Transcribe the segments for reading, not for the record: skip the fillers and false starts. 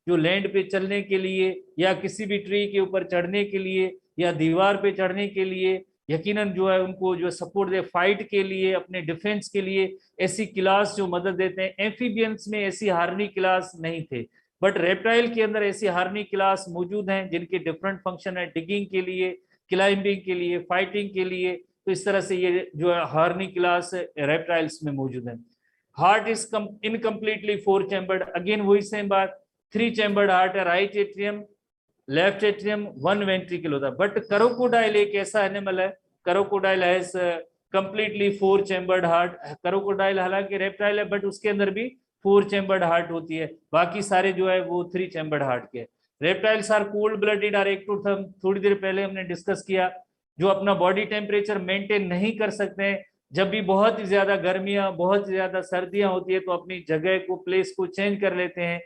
जो लैंड पे चलने के लिए या किसी भी ट्री के ऊपर चढ़ने के लिए या दीवार पे चढ़ने के लिए, यकीनन जो है उनको जो सपोर्ट दे, फाइट के लिए, अपने डिफेंस के लिए ऐसी क्लास जो मदद देते हैं। एम्फीबियंस में ऐसी हार्नी क्लास नहीं थे, बट रेप्टाइल के अंदर ऐसी हार्नी क्लास मौजूद हैं जिनके डिफरेंट फंक्शन है, डिगिंग के लिए, क्लाइंबिंग के लिए, फाइटिंग के लिए। तो इस तरह से ये जो है हार्नी क्लास रेप्टाइल्स में मौजूद है। Heart is incompletely four chambered, again वही सेम बात, थ्री चैम्बर्ड हार्ट है, right atrium, left atrium, one ventricle होता है। बट क्रोकोडाइल एक ऐसा एनिमल है, crocodile has completely four chambered heart. Crocodile हालांकि रेप्टाइल है बट उसके अंदर भी फोर चैम्बर्ड हार्ट होती है, बाकी सारे जो है वो थ्री चैम्बर्ड हार्ट के। Reptiles are cold blooded are ectotherm, थोड़ी देर पहले हमने डिस्कस किया, जो अपना बॉडी टेम्परेचर मेंटेन नहीं कर सकते हैं। जब भी बहुत ही ज्यादा गर्मियां, बहुत ही ज्यादा सर्दियां होती है तो अपनी जगह को, प्लेस को चेंज कर लेते हैं,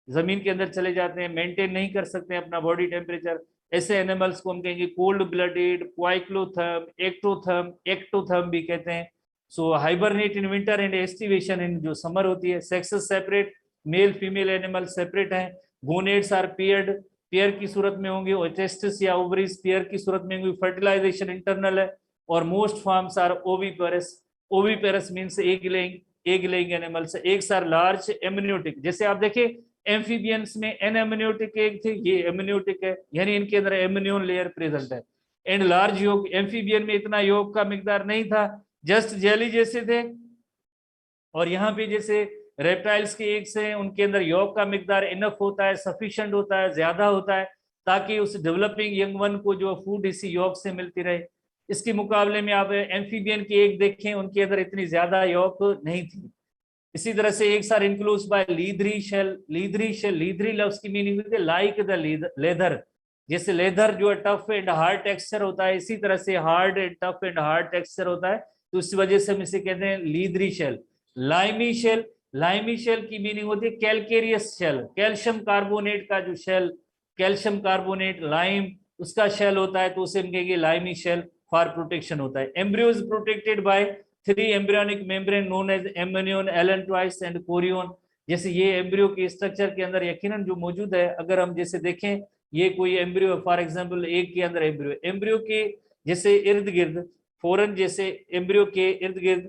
जमीन के अंदर चले जाते हैं, मेंटेन नहीं कर सकते हैं अपना बॉडी टेम्परेचर। ऐसे एनिमल्स को हम कहेंगे cold blooded, poikilotherm, ectotherm, ectotherm भी कहते हैं। So hibernate in winter and aestivation in जो समर होती है। Sexes separate, male female animal separate हैं। गोनेड्स आर पेयर्ड, पेयर की सूरत में होंगे, और टेस्टिस या ओवरीज पेयर की सूरत में होंगे। फर्टिलाइजेशन इंटरनल है। और most forms are oviparous, oviparous means egg laying, egg laying animals. Eggs are large amniotic, जैसे आप देखिए एम्फीबियंस में एन एमनियोटिक एग थे, ये एमनियोटिक है, यानी इनके अंदर एमनियोन लेयर प्रेजेंट है। एंड लार्ज योग, एम्फीबियन में इतना योग का मिकदार नहीं था, जस्ट जेली जैसे थे। और यहाँ पे जैसे रेप्टाइल्स के एग्स हैं, उनके अंदर योग का मिकदार इनफ होता है, सफिशिएंट होता है, ज्यादा होता है, ताकि उस डेवलपिंग यंग वन को जो फूड इसी योग से मिलती रहे। इसके मुकाबले में आप एम्फीबियन के एग देखें, उनके अंदर इतनी ज्यादा योग नहीं थी। इसी तरह से एक सार इंक्लूज बाय लीदरी शेल, लीदरी शेल, लीदरी लफ्ज की मीनिंग होती है लाइक द लेदर। जैसे लेदर जो है टफ एंड हार्ड टेक्सचर होता है, इसी तरह से hard and tough and hard texture होता है, तो इस वजह से हम इसे कहते हैं लीदरी शेल। लाइमी शेल, लाइमी शेल की मीनिंग होती है कैलकेरियस शेल, कैल्शियम कार्बोनेट का जो शेल, कैल्शियम कार्बोनेट लाइम उसका शेल होता है, तो उसे हम कहेंगे लाइमी शेल, फॉर प्रोटेक्शन होता है। Embryo is protected by three embryonic membrane known as amnion, allantois and chorion. जैसे ये एम्ब्रियो के स्ट्रक्चर के अंदर यकीनन जो मौजूद है, अगर हम जैसे देखें ये कोई एम्ब्रियो, फॉर एग्जांपल एक के अंदर एम्ब्रियो, एम्ब्रियो के जैसे इर्द गिर्द, फोरन जैसे एम्ब्रियो के इर्द गिर्द,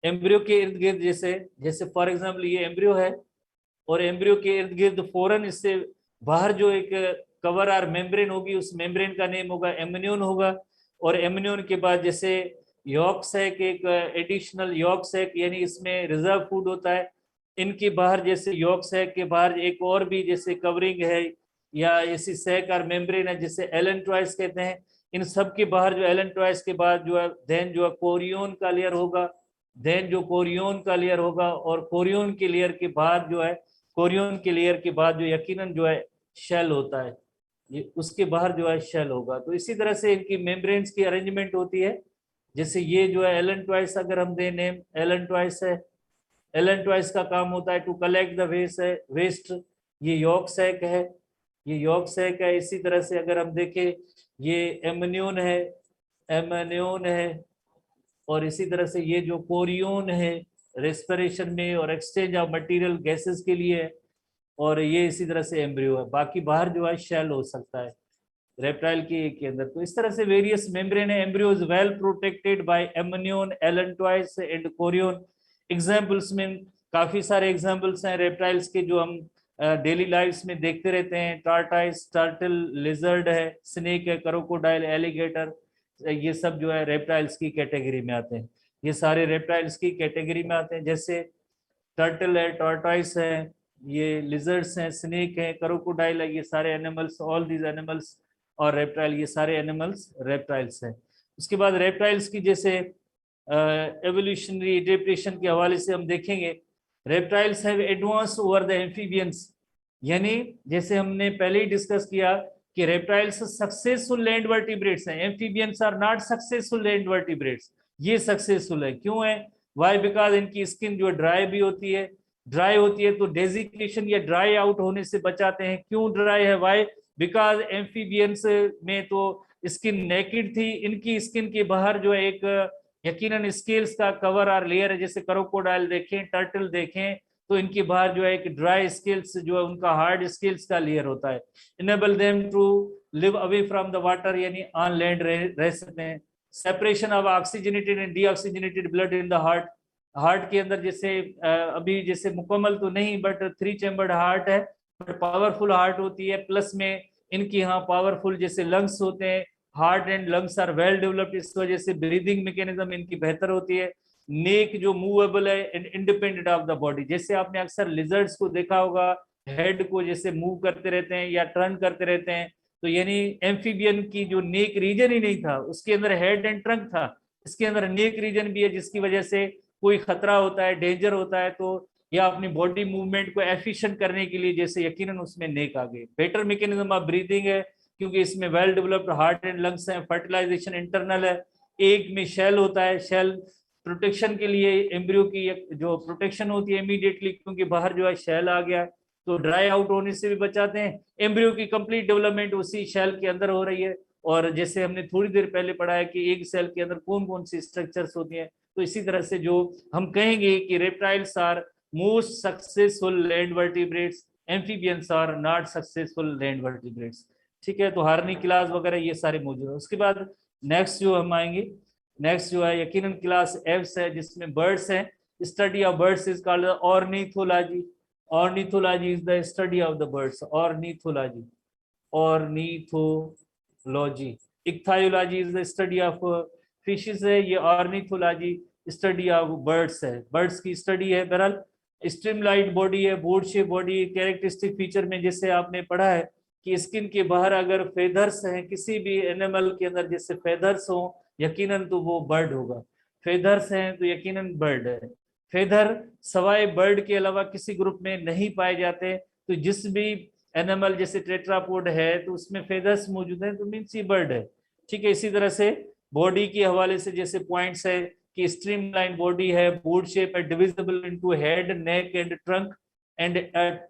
एम्ब्रियो के इर्द गिर्द जैसे, जैसे फॉर एग्जांपल ये एम्ब्रियो है, और एम्ब्रियो के इर्द गिर्द फोरन, इससे बाहर जो एक कवर आर मेम्ब्रेन होगी, उस मेम्ब्रेन का नेम होगा एमनियोन होगा। और एमनियोन के बाद जैसे यॉर्क सैक, एक एडिशनल यॉर्क सैक, यानी इसमें रिजर्व फूड होता है। इनके बाहर जैसे यॉर्क सैक के बाहर एक और भी जैसे कवरिंग है या ऐसी सैक और मेम्ब्रेन है जिसे एलेंट्रॉइस कहते हैं। इन सब के बाहर जो एलेंट्रॉइस के बाद जो है देन जो है कोरियोन का लेयर होगा, देन जो कोरियोन का लेयर होगा, और कोरियोन के लेयर के बाद जो है, कोरियोन के लेयर के बाद जो यकीनन जो है शेल होता है, ये उसके बाहर जो है शेल होगा। तो इसी तरह से इनकी मेम्ब्रेन्स की अरेंजमेंट होती है। जैसे ये जो है एलन ट्वाइस, अगर हम दे नेम एलन ट्वाइस है, एलन ट्वाइस का काम होता है टू कलेक्ट द वेस्ट है, वेस्ट। ये यॉर्क सैक है, ये यॉर्क सैक है। इसी तरह से अगर हम देखें ये एमनियोन है, एमनियोन है। और इसी तरह से ये जो कोरियोन है रेस्पिरेशन में और एक्सचेंज ऑफ मटेरियल गैसेस के लिए है। और ये इसी तरह से एम्ब्रियो है, बाकी बाहर जो है शेल हो सकता है रेप्टाइल के अंदर। तो इस तरह से वेरियस मेम्ब्रेन है। Embryo is well protected by amnion, allantois and chorion. Examples में काफी सारे एग्जांपल्स हैं रेप्टाइल्स के जो हम डेली लाइफ्स में देखते रहते हैं। टार्टाइस, टर्टल, लिजर्ड है, स्नेक है, क्रोकोडाइल, एलिगेटर, ये सब जो है रेप्टाइल्स की कैटेगरी में आते हैं। ये सारे रेप्टाइल्स की कैटेगरी में आते हैं। जैसे टर्टल है, टॉर्टाइस है, ये लिजर्ड्स हैं, स्नेक है, क्रोकोडाइल है, ये सारे एनिमल्स, ऑल दीज एनिमल्स, और रेप्टाइल, ये सारे एनिमल्स रेप्टाइल्स हैं। उसके बाद रेप्टाइल्स की जैसे एवोल्यूशनरी एडेप्टेशन के हवाले से हम देखेंगे, reptiles have advance over the amphibians. यानी जैसे हमने पहले ही डिस्कस किया कि रेप्टाइल्स सक्सेसफुल लैंड वर्टिब्रेट्स हैं, amphibians are not successful land vertebrates. ये सक्सेसफुल है, क्यों है? वाई? बिकॉज इनकी स्किन जो ड्राई भी होती है, ड्राई होती है तो डेजिकेशन या ड्राई आउट होने से बचाते हैं। क्यों ड्राई है? वाई? बिकॉज एम्फीबियंस में तो स्किन नेकेड थी, इनकी स्किन के बाहर जो है एक यकीनन स्केल्स का कवर और लेयर है, जैसे क्रोकोडाइल देखें, टर्टल देखें, तो इनके बाहर जो है एक ड्राई स्केल्स जो है उनका हार्ड स्केल्स का लेयर होता है। Enable them to live away from the water, यानी ऑन लैंड रह सकते हैं। Separation of oxygenated and deoxygenated blood in the heart, heart के अंदर जैसे अभी जैसे मुकम्मल तो नहीं बट 3 चैम्बर्ड हार्ट है, बट पावरफुल हार्ट होती है, प्लस में इनकी यहाँ पावरफुल जैसे लंग्स होते हैं, heart and lungs are well developed, इस वजह से ब्रीदिंग मैकेनिज्म इनकी बेहतर होती है। नेक जो मूवेबल है and independent of the body, जैसे आपने अक्सर लिजर्ड्स को देखा होगा हेड को जैसे मूव करते रहते हैं या टर्न करते रहते हैं, तो यानी एम्फीबियन की जो नेक रीजन ही नहीं था, उसके अंदर हेड एंड ट्रंक था, इसके अंदर नेक रीजन भी है, जिसकी वजह से कोई खतरा होता है, डेंजर होता है, तो या अपनी बॉडी मूवमेंट को एफिशिएंट करने के लिए जैसे यकीनन उसमें नेक आ गई। बेटर मैकेनिज्म ऑफ ब्रीदिंग है, क्योंकि इसमें well developed heart and lungs है, फर्टिलाइजेशन इंटरनल है, एग में शेल होता है, शेल प्रोटेक्शन के लिए एम्ब्रियो की जो प्रोटेक्शन होती है इमीडिएटली, क्योंकि बाहर जो है शेल आ गया तो ड्राई आउट होने से भी बचाते हैं। एम्ब्रियो की कंप्लीट डेवलपमेंट उसी शेल के अंदर हो रही है, और जैसे हमने थोड़ी देर पहले पढ़ा है कि एक सेल के अंदर कौन कौन सी स्ट्रक्चर्स होती हैं, तो इसी तरह से जो हम कहेंगे कि reptiles are most successful land vertebrates, amphibians are not successful land vertebrates. ठीक है, तो हार्नी क्लास वगैरह ये सारे मौजूद है। उसके बाद नेक्स्ट जो हम आएंगे, नेक्स्ट जो है यकीनन क्लास एफ्स है, जिसमें बर्ड्स हैं। Study of birds is called ornithology. Ornithology is the study of the birds, ornithology, ornithology. Ichthyology is the study of fishes है, ये ऑर्निथोलॉजी स्टडी ऑफ बर्ड्स है, बर्ड्स की स्टडी है। बहरहाल स्ट्रीमलाइट बॉडी है, board shape body, characteristic feature में जैसे आपने पढ़ा है कि स्किन के बाहर अगर फेदर्स हैं किसी भी एनिमल के अंदर, जैसे फेदर्स हो यकीनन तो वो बर्ड होगा, फेदर्स हैं तो यकीनन बर्ड है। फेदर सवाए बर्ड के अलावा किसी ग्रुप में नहीं पाए जाते, तो जिस भी एनिमल जैसे टेट्रापोड है तो उसमें फेदर्स मौजूद हैं तो मीन्स ये बर्ड है। ठीक है, इसी तरह से बॉडी के हवाले से जैसे पॉइंट्स है कि स्ट्रीमलाइन बॉडी है, बोर्ड शेप है, divisible into head, neck and trunk, and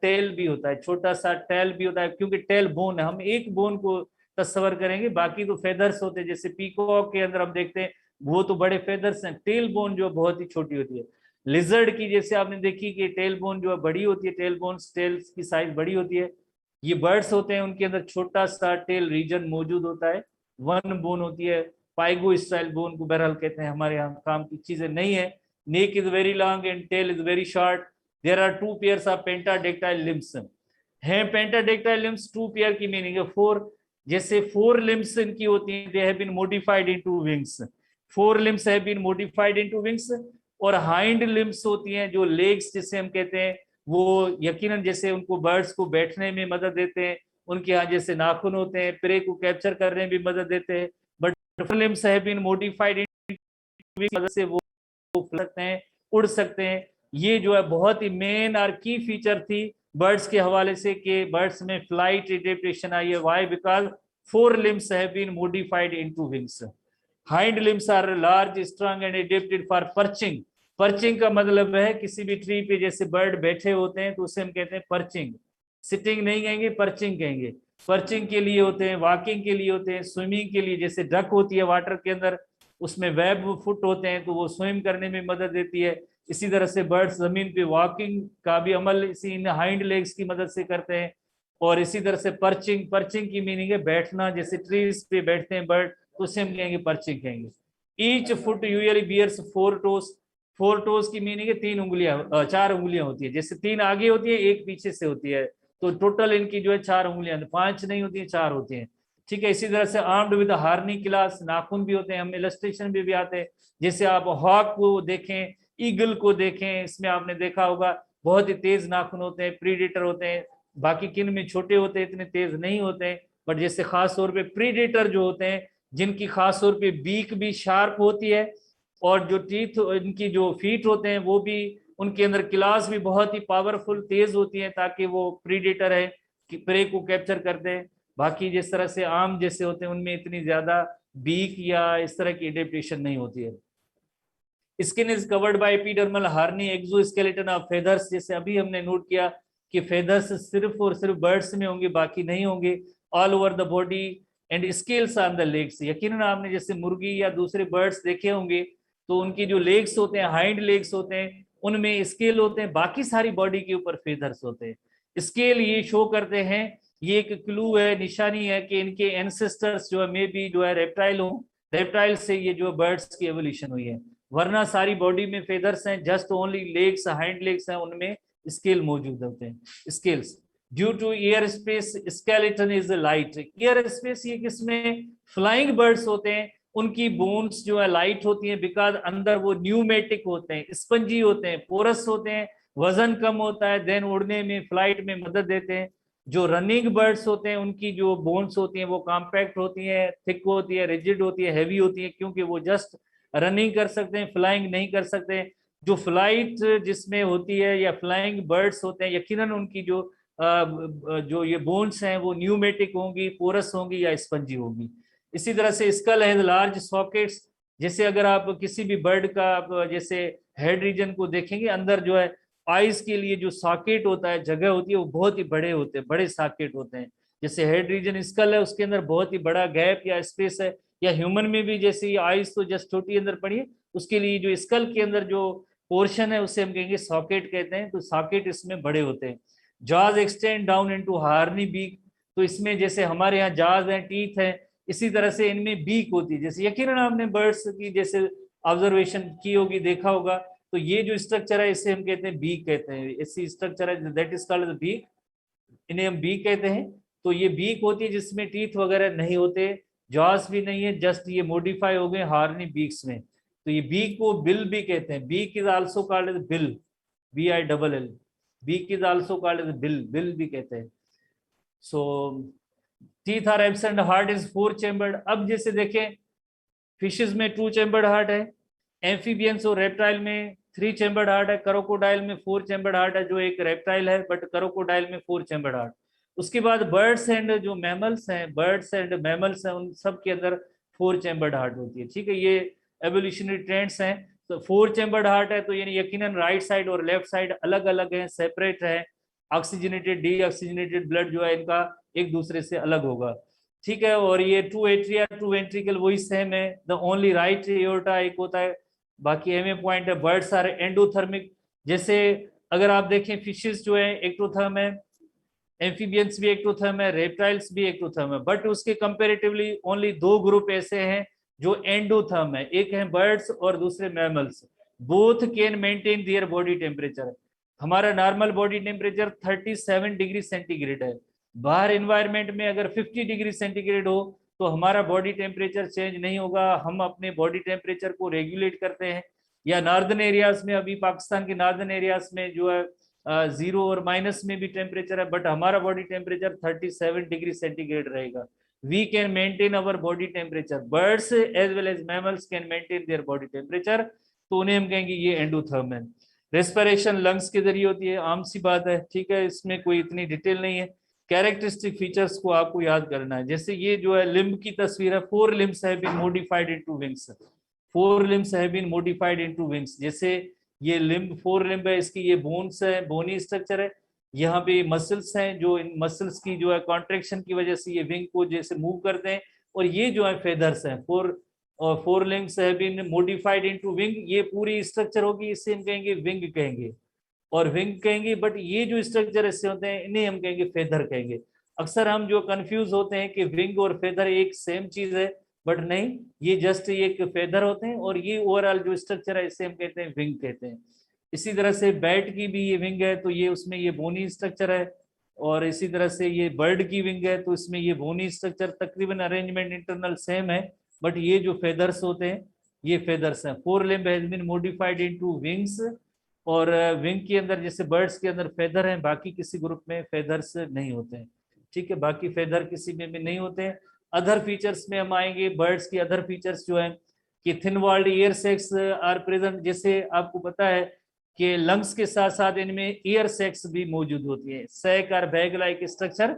tail भी होता है, छोटा सा टेल भी होता है, क्योंकि टेल बोन है, हम एक बोन को तस्वर करेंगे, बाकी तो फेदर्स होते हैं। जैसे पीकॉक के अंदर हम देखते हैं वो तो बड़े फेदर्स हैं, टेल बोन जो बहुत ही छोटी होती है। लिजर्ड की जैसे आपने देखी कि टेल बोन जो है बड़ी होती है, टेल बोन टेल्स की साइज बड़ी होती है। ये बर्ड्स होते हैं उनके अंदर छोटा सा टेल रीजन मौजूद होता है, वन बोन होती है, पाइगो स्टाइल बोन को बहरहाल कहते हैं, हमारे यहाँ काम की चीजें नहीं है। Neck is very long and tail is very short. There are 2 pairs of pentadactyl limbs हैं। पेंटाडेक्टाइल लिम्स 2 पेयर की मीनिंग है 4, जैसे 4 लिम्स इनकी होती हैं, they have been modified into wings, 4 limbs have been modified into wings. और hind limbs होती हैं जो लेग्स जिसे हम कहते हैं, वो यकीनन जैसे उनको बर्ड्स को बैठने में मदद देते हैं, उनके यहाँ जैसे नाखून होते हैं प्रे को कैप्चर करने में भी मदद देते हैं, but limbs have been modified मदद से वो सकते हैं, उड़ सकते हैं। ये जो है बहुत ही मेन और की फीचर थी बर्ड्स के हवाले से कि बर्ड्स में फ्लाइट एडेप्टेशन आई है। Why? Because 4 limbs have been modified into wings. Hind limbs are large, strong and adapted for perching. Perching का मतलब है किसी भी ट्री पे जैसे बर्ड बैठे होते हैं तो उसे हम कहते हैं पर्चिंग। सिटिंग नहीं कहेंगे, पर्चिंग कहेंगे। पर्चिंग के लिए होते हैं, वॉकिंग के लिए होते हैं, स्विमिंग के लिए, जैसे डक होती है वाटर के अंदर उसमें वेब फुट होते हैं तो वो स्विम करने में मदद देती है। इसी तरह से बर्ड्स जमीन पे वॉकिंग का भी अमल इसी इन हाइंड लेग्स की मदद से करते हैं। और इसी तरह से पर्चिंग, पर्चिंग की मीनिंग है बैठना, जैसे ट्रीज पे बैठते हैं बर्ड तो उसे हम कहेंगे पर्चिंग कहेंगे। Each foot usually bears 4 toes। 4 toes की मीनिंग है 3 उंगलियां, 4 उंगलियां होती है, जैसे 3 आगे होती है 1 पीछे से होती है, तो टोटल इनकी जो है 4 उंगलियां, 5 नहीं होती है 4 होती हैं। ठीक है, इसी तरह से आर्म्ड विद हार्नी क्लास, नाखून भी होते हैं, हम इलस्ट्रेशन भी आते हैं, जैसे आप हॉक को देखें, ईगल को देखें, इसमें आपने देखा होगा बहुत ही तेज नाखून होते हैं, प्रीडेटर होते हैं। बाकी किन में छोटे होते हैं, इतने तेज नहीं होते हैं, बट जैसे खास तौर पे प्रीडेटर जो होते हैं जिनकी खास तौर पे बीक भी शार्प होती है, और जो टीथ इनकी जो फीट होते हैं वो भी, उनके अंदर क्लास भी बहुत ही पावरफुल तेज होती है ताकि वो प्रीडेटर है कि प्रे को कैप्चर करते हैं। बाकी जिस तरह से आम जैसे होते हैं उनमें इतनी ज्यादा बीक या इस तरह की एडेप्टेशन नहीं होती है। Skin is covered bye epidermal Harni exoskeleton of feathers, जैसे अभी हमने नोट किया कि फेदर्स सिर्फ और सिर्फ बर्ड्स में होंगे, बाकी नहीं होंगे, all over the body and scales on the legs. यकीनन आपने जैसे मुर्गी या दूसरे बर्ड्स देखे होंगे तो उनकी जो लेग्स होते हैं, हाइंड लेग्स होते हैं, उनमें स्केल होते हैं, बाकी सारी बॉडी के ऊपर फेदर्स होते हैं। स्केल ये शो करते हैं, ये एक क्लू है, निशानी है कि इनके एंसेस्टर्स जो है मे बी जो है रेप्टाइल हो, रेप्टाइल से ये जो बर्ड्स की एवोल्यूशन हुई है, वरना सारी बॉडी में फेदर्स हैं, just only legs, hind legs हैं, उनमें स्केल मौजूद होते हैं, scales. Due to air space skeleton is light. Air space ये किसमें, फ्लाइंग बर्ड्स होते हैं, उनकी बोन्स जो है लाइट होती हैं, बिकॉज अंदर वो न्यूमेटिक होते हैं, स्पंजी होते हैं, पोरस होते हैं, वजन कम होता है, देन उड़ने में, फ्लाइट में मदद देते हैं। जो रनिंग बर्ड्स होते हैं उनकी जो बोन्स होती हैं वो कॉम्पैक्ट होती हैं, थिक होती है, रिजिड होती है, हैवी होती है, क्योंकि वो जस्ट रनिंग कर सकते हैं, फ्लाइंग नहीं कर सकते। जो फ्लाइट जिसमें होती है या फ्लाइंग बर्ड्स होते हैं, यकीनन उनकी जो ये बोन्स हैं वो न्यूमेटिक होंगी, पोरस होंगी या स्पंजी होगी। इसी तरह से स्कल है लार्ज सॉकेट्स। जैसे अगर आप किसी भी बर्ड का जैसे हेड रीजन को देखेंगे, अंदर जो है आइज के लिए जो सॉकेट होता है, जगह होती है, वो बहुत ही बड़े होते हैं, बड़े सॉकेट होते हैं। जैसे हेड रीजन स्कल है, उसके अंदर बहुत ही बड़ा गैप या स्पेस है। या ह्यूमन में भी जैसे आइज तो जस्ट छोटी अंदर पड़ी है, उसके लिए जो स्कल के अंदर जो पोर्शन है उसे हम कहेंगे सॉकेट कहते हैं, तो सॉकेट इसमें बड़े होते हैं। Jaws extend down into horny beak. तो इसमें जैसे हमारे यहाँ जाज हैं, टीथ हैं, इसी तरह से इनमें बीक होती है। जैसे यकीनन आपने बर्ड्स की जैसे ऑब्जर्वेशन की होगी, देखा होगा, तो ये जो स्ट्रक्चर है इसे हम कहते हैं बीक कहते हैं। ऐसी स्ट्रक्चर है दैट इज कॉल्ड बीक, इन्हें हम बीक कहते हैं। तो ये बीक होती है जिसमें टीथ वगैरह नहीं होते, जॉस भी नहीं है, जस्ट ये मॉडिफाई हो गए हार्नी बीक्स में। तो ये बीक को बिल भी कहते हैं। Beak is also called as bill, BILL। Beak is also called as bill, bill भी कहते हैं। So teeth are absent, heart is 4 chambered. अब जैसे देखें, फिशेस में 2 चैम्बर्ड हार्ट है, एम्फीबियंस और रेप्टाइल में 3 चैम्बर्ड हार्ट है, क्रोकोडाइल में 4 चैम्बर्ड हार्ट है, जो एक रेप्टाइल है, बट क्रोकोडाइल में 4 चैम्बर्ड हार्ट। उसके बाद बर्ड्स एंड जो मैमल्स हैं, बर्ड्स एंड मैमल्स हैं, उन सब के अंदर 4 चैम्बर्ड हार्ट होती है। ठीक है, ये एवोल्यूशनरी ट्रेंड्स हैं। तो 4 चैम्बर्ड हार्ट है, तो यानी यकीनन राइट साइड और लेफ्ट साइड अलग अलग है, सेपरेट है। ऑक्सीजनेटेड डीऑक्सीजनेटेड ब्लड जो है इनका एक दूसरे से अलग होगा। ठीक है, और ये 2 एट्रिया 2 वेंट्रिकल वही सेम है। द ओनली राइट एओर्टा एक होता है, बाकी एम ए पॉइंट है। Birds are endothermic. जैसे अगर आप देखें, फिशेस जो है एक्टोथर्म है, एम्फीबियंस भी एक्टोथर्म है, रेप्टाइल्स भी एक्टोथर्म है, बट उसके कंपेरेटिवली ओनली 2 ग्रुप ऐसे हैं जो एंडोथर्म है, एक है बर्ड्स और दूसरे mammals. Both can maintain their body temperature. हमारा normal body temperature 37 degree centigrade है। बाहर एनवायरमेंट में अगर 50 डिग्री सेंटीग्रेड हो तो हमारा बॉडी टेम्परेचर चेंज नहीं होगा, हम अपने बॉडी टेम्परेचर को रेगुलेट करते हैं। या नॉर्दर्न एरियाज में, अभी पाकिस्तान के नॉर्दर्न एरियाज में जो है 0 और माइनस में भी टेम्परेचर है, बट हमारा बॉडी टेम्परेचर 37 डिग्री सेंटीग्रेड रहेगा। We can maintain our body temperature, birds as well as mammals can maintain their body temperature, तो उन्हें हम कहेंगे ये एंडोथर्म है। रेस्पिरेशन लंग्स के जरिए होती है, आम सी बात है। ठीक है, इसमें कोई इतनी डिटेल नहीं है। कैरेक्टरिस्टिक फीचर्स को आपको याद करना है। जैसे ये जो है लिम्ब की तस्वीर है, 4 limbs have been modified into wings, 4 limbs have been modified into wings। जैसे ये लिम्ब 4 लिम्ब है, इसकी ये बोन्स है, बोनी स्ट्रक्चर है, यहाँ पे मसल्स हैं, जो इन मसल्स की जो है कॉन्ट्रेक्शन की वजह से ये विंग को जैसे मूव करते हैं। और ये जो है फेदर्स हैं, 4 limbs have been modified into wing, ये पूरी स्ट्रक्चर होगी, इसे हम कहेंगे विंग कहेंगे और विंग कहेंगे। बट ये जो स्ट्रक्चर ऐसे होते हैं इन्हें हम कहेंगे फेदर कहेंगे। अक्सर हम जो कंफ्यूज होते हैं कि विंग और फेदर एक सेम चीज है, बट नहीं, ये जस्ट एक फेदर होते हैं और ये ओवरऑल जो स्ट्रक्चर है इसे हम कहते हैं विंग कहते हैं। इसी तरह से बैट की भी ये विंग है, तो ये उसमें ये बोनी स्ट्रक्चर है। और इसी तरह से ये बर्ड की विंग है, तो इसमें ये बोनी स्ट्रक्चर, तकरीबन अरेंजमेंट इंटरनल सेम है, बट ये जो फेदर्स होते हैं ये फेदर्स हैं। 4 limb has been modified into wings. और विंग के अंदर जैसे बर्ड्स के अंदर फेदर हैं, बाकी किसी ग्रुप में फेदर्स नहीं होते हैं। ठीक है, बाकी फेदर किसी में भी नहीं होते हैं। अदर फीचर्स में हम आएंगे, बर्ड्स की अदर फीचर्स जो हैं कि thin walled air sacs are present. जैसे आपको पता है कि लंग्स के साथ साथ इनमें ईयर सेक्स भी मौजूद होती है, सैक और बैग लाइक स्ट्रक्चर।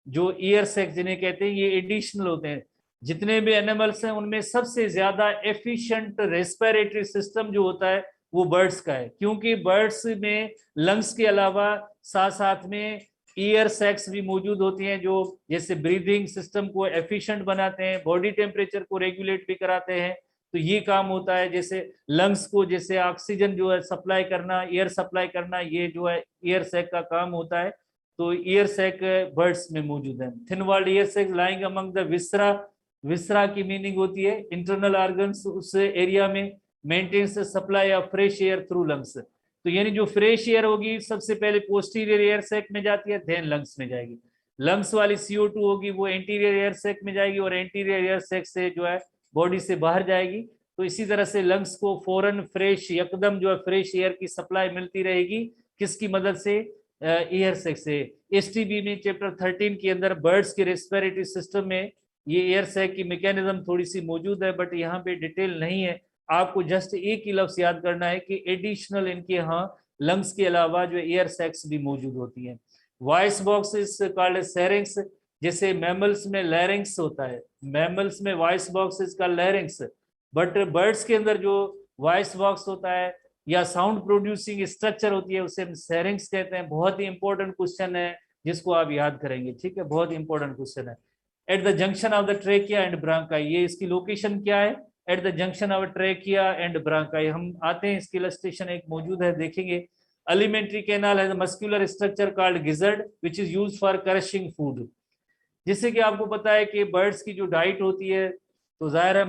जो ईयर सेक्स जिन्हें कहते हैं ये एडिशनल होते हैं। जितने भी एनिमल्स हैं उनमें सबसे ज्यादा एफिशिएंट रेस्पिरेटरी सिस्टम जो होता है वो बर्ड्स का है, क्योंकि बर्ड्स में लंग्स के अलावा साथ साथ में ईयर सैक्स भी मौजूद होती हैं, जो जैसे ब्रीदिंग सिस्टम को एफिशिएंट बनाते हैं, बॉडी टेम्परेचर को रेगुलेट भी कराते हैं। तो ये काम होता है। जैसे लंग्स को जैसे ऑक्सीजन जो है सप्लाई करना, एयर सप्लाई करना, ये जो है ईयर सैक का काम होता है। तो ईयर सैक बर्ड्स में मौजूद है। Thin walled air sac lying among the viscera, viscera की मीनिंग होती है इंटरनल ऑर्गन्स, उस एरिया में maintains supply of fresh air through lungs. तो यानी जो फ्रेश एयर होगी सबसे पहले पोस्टीरियर एयर सैक में जाती है, देन लंग्स में जाएगी। लंग्स वाली CO2 होगी वो एंटीरियर एयर सैक में जाएगी, और एंटीरियर एयर सैक से जो है बॉडी से बाहर जाएगी। तो इसी तरह से लंग्स को फौरन फ्रेश यकदम जो है फ्रेश एयर की सप्लाई मिलती रहेगी, किसकी मदद से? एयर सैक से। STB में चैप्टर 13 के अंदर बर्ड्स के रेस्पिरेटरी सिस्टम में ये एयर सैक की मैकेनिज्म थोड़ी सी मौजूद है, बट यहाँ पे डिटेल नहीं है। आपको जस्ट एक ही लफ्ज याद करना है कि एडिशनल इनके यहाँ लंग्स के अलावा जो एयर सैक्स भी मौजूद होती हैं। Voice box is called syrinx. जैसे मैमल्स में लैरिंक्स होता है, मैमल्स में voice box is called larynx, but birds के अंदर जो वॉइस बॉक्स होता है या साउंड प्रोड्यूसिंग स्ट्रक्चर होती है उसे हम सैरिंक्स कहते हैं। बहुत ही इंपॉर्टेंट क्वेश्चन है जिसको आप याद करेंगे, ठीक है, बहुत इंपॉर्टेंट क्वेश्चन है। At the junction of the trachea and bronchi, ये इसकी लोकेशन क्या है? At the junction of trachea and bronchi. हम आते हैं, इसकी इलस्ट्रेशन एक मौजूद है, देखेंगे। alimentary canal has a muscular structure called gizzard which is used for crushing food। जिससे कि आपको पता है कि बर्ड्स की जो डाइट होती है तो जाहिर है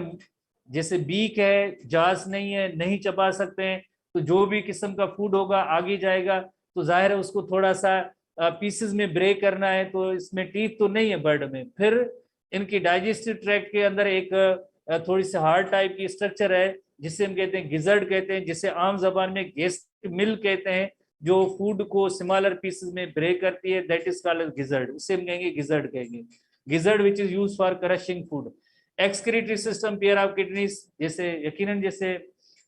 जैसे बीक है, जास नहीं है, नहीं चबा सकते हैं, तो जो भी किस्म का फूड होगा आगे जाएगा, तो जाहिर है उसको थोड़ा सा पीसेस में ब्रेक करना है। तो इसमें टीथ तो नहीं है बर्ड में। फिर इनकी डाइजेस्टिव ट्रैक्ट के अंदर एक थोड़ी सी हार्ड टाइप की स्ट्रक्चर है जिसे हम कहते हैं गिजर्ड कहते हैं, जिसे आम जबान में गेस्ट मिल कहते हैं, जो फूड को स्मॉलर पीसेस में ब्रेक करती है, दैट इज कॉल्ड गिजर्ड। उसे हम कहेंगे गिजर्ड कहेंगे, gizzard which is used for crushing food. Excretory system pair of kidneys, जैसे यकीनन जैसे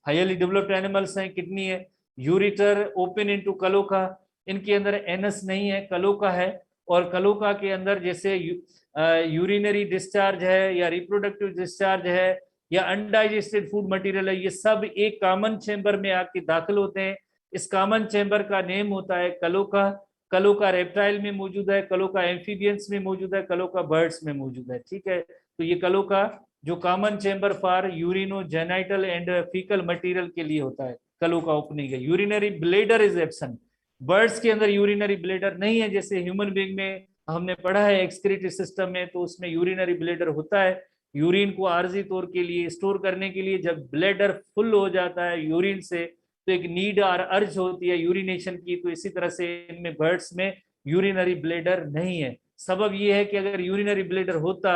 हाईली डेवलप्ड एनिमल्स हैं, किडनी है। यूरिटर ओपन इनटू कलोका, इनके अंदर एनस नहीं है, कलोका है। और कलोका के अंदर जैसे यूरिनरी डिस्चार्ज है या रिप्रोडक्टिव डिस्चार्ज है या अनडाइजेस्टेड फूड मटेरियल है, ये सब एक कॉमन चेंबर में आके दाखिल होते हैं। इस कॉमन चेंबर का नेम होता है कलोका। कलोका रेप्टाइल में मौजूद है, कलोका एम्फीबियंस में मौजूद है, कलोका बर्ड्स में मौजूद है, ठीक है। तो ये कलोका जो common chamber for urinogenital and faecal material के लिए होता है, कलोका ओपनिंग है। Urinary bladder is absent, birds के अंदर यूरिनरी ब्लेडर नहीं है। जैसे ह्यूमन बीइंग में हमने पढ़ा है एक्सक्रीटरी सिस्टम में, तो उसमें यूरिनरी ब्लेडर होता है यूरिन को आर्जी तौर के लिए स्टोर करने के लिए। जब ब्लेडर फुल हो जाता है यूरिन से तो एक नीड और अर्ज होती है यूरिनेशन की। तो इसी तरह से इनमें बर्ड्स में यूरिनरी ब्लेडर नहीं है। सबब यह है कि अगर यूरिनरी ब्लेडर होता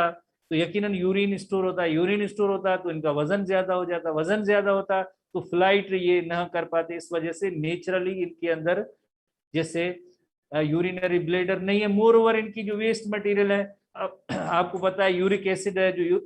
तो यकीनन यूरिन स्टोर होता, यूरिन स्टोर होता तो इनका वजन ज्यादा हो जाता, वजन ज्यादा होता तो फ्लाइट ये ना कर पाते। इस वजह से नेचुरली इनके अंदर जैसे यूरिनरी ब्लेडर नहीं है। मोर ओवर इनकी जो वेस्ट मटेरियल है, आपको पता है यूरिक एसिड है, जो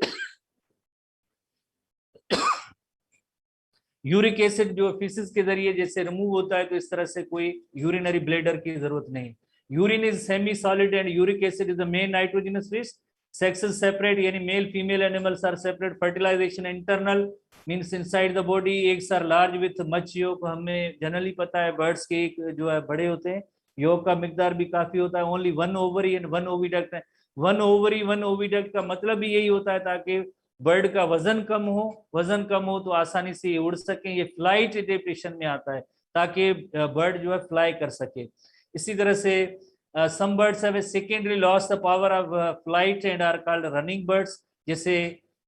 यूरिक एसिड जो फिसिस के जरिए जैसे रिमूव होता है, तो इस तरह से कोई यूरिनरी ब्लेडर की जरूरत नहीं। Urine is semi solid and uric acid is the main nitrogenous waste. Sexes separate, यानी male female animals are separate. Fertilisation internal means inside the body. Eggs are large with much yolk, हमें generally पता है birds के एक जो है बड़े होते हैं, योग का मिकदार भी काफी होता है। Only one ovary and one oviduct है। वन ओवरी वन ओविडक्ट का मतलब भी यही होता है ताकि बर्ड का वजन कम हो, वजन कम हो तो आसानी से ये उड़ सके। ये फ्लाइट एडेप्टेशन में आता है ताकि बर्ड जो है फ्लाई कर सके। इसी तरह से some birds have secondary lost the power of flight and are called running birds. जैसे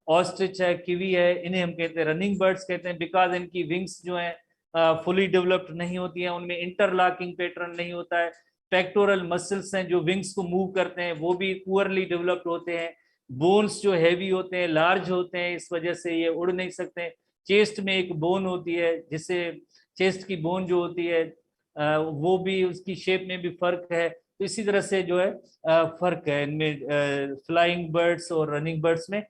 ऑस्ट्रिच है, किवी है, इन्हें हम कहते हैं रनिंग बर्ड्स कहते हैं, बिकॉज इनकी विंग्स जो है फुली डेवलप्ड नहीं होती है, उनमें इंटरलॉकिंग पैटर्न नहीं होता है। पेक्टोरल मसल्स हैं जो विंग्स को मूव करते हैं वो भी पुअरली डेवलप्ड होते हैं। बोन्स जो हैवी होते हैं, लार्ज होते हैं, इस वजह से ये उड़ नहीं सकते। चेस्ट में एक बोन होती है, जिससे चेस्ट की बोन जो होती है वो भी उसकी शेप में भी फर्क है। तो इसी तरह से जो है फर्क है इनमें फ्लाइंग बर्ड्स और रनिंग बर्ड्स में।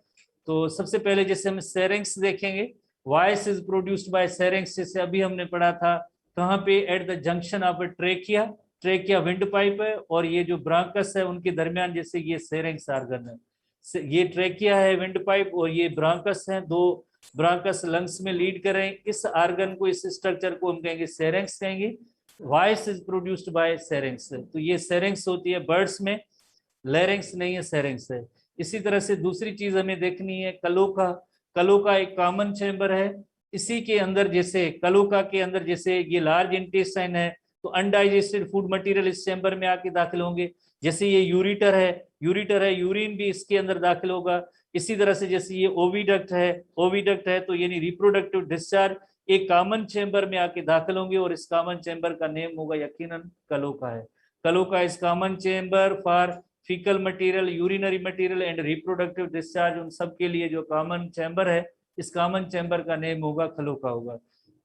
तो सबसे पहले जैसे हम सेरेंक्स देखेंगे, वॉइस इज प्रोड्यूस्ड बाय सेरेंक्स, जैसे अभी हमने पढ़ा था कहाँ पे, at the junction of trachea. Trachea wind pipe है और ये जो ब्रांकस है उनके दरमियान जैसे ये सेरेंक्स आर्गन है। ये ट्रेकिया है विंड पाइप और ये ब्रांकस है, दो ब्रांकस लंग्स में लीड कर रहे हैं। इस आर्गन को, इस स्ट्रक्चर को हम कहेंगे सेरेंक्स कहेंगे। Voice is produced by syrinx. तो ये सेरेंक्स होती है बर्ड्स में, लेरेंक्स नहीं है, सेरेंक्स है। इसी तरह से दूसरी चीज हमें देखनी है कलोका। कलोका एक कॉमन चैम्बर है। इसी के अंदर जैसे कलोका के अंदर जैसे ये लार्ज इंटेस्टाइन है, तो अनडाइजेस्टेड फूड मटेरियल इस चैम्बर में आके दाखिल होंगे। जैसे ये यूरिटर है, यूरिन भी इसके अंदर दाखिल होगा। इसी तरह से जैसे ये ओविडक्ट है तो यानी रिप्रोडक्टिव डिस्चार्ज एक कॉमन चैम्बर में आके दाखिल होंगे, और इस कॉमन चैम्बर का नेम होगा यकीनन कलोका है। Cloaca is common chamber for faecal material, urinary material and reproductive discharge, उन सब के लिए जो कॉमन चैम्बर है, इस कॉमन चैम्बर का नेम होगा कलोका होगा।